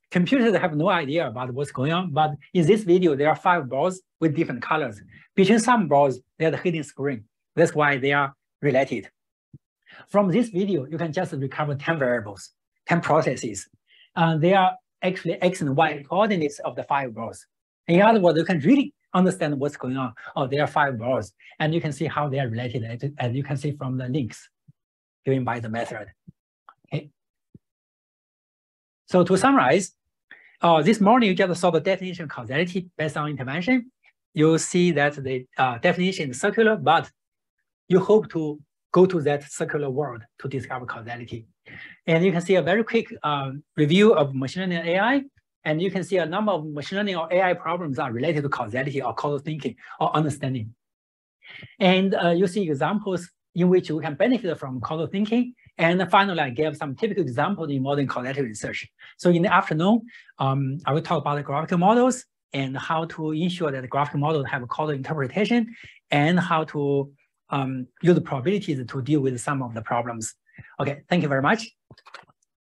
Computers have no idea about what's going on, but in this video, there are 5 balls with different colors. Between some balls, there's a hidden screen. That's why they are related. From this video, you can just recover 10 variables, 10 processes. They are actually X and Y coordinates of the 5 balls. In other words, you can really understand what's going on. Oh, there are 5 balls, and you can see how they are related, as you can see from the links given by the method. Okay. So to summarize, this morning you just saw the definition of causality based on intervention. You see that the definition is circular, but you hope to go to that circular world to discover causality. And you can see a very quick review of machine learning and AI. And you can see a number of machine learning or AI problems are related to causality or causal thinking or understanding. And you see examples in which we can benefit from causal thinking And finally, I gave some typical examples in modern causative research. So in the afternoon, I will talk about the graphical models and how to ensure that the graphical models have a causal interpretation and how to use the probabilities to deal with some of the problems. Okay, thank you very much.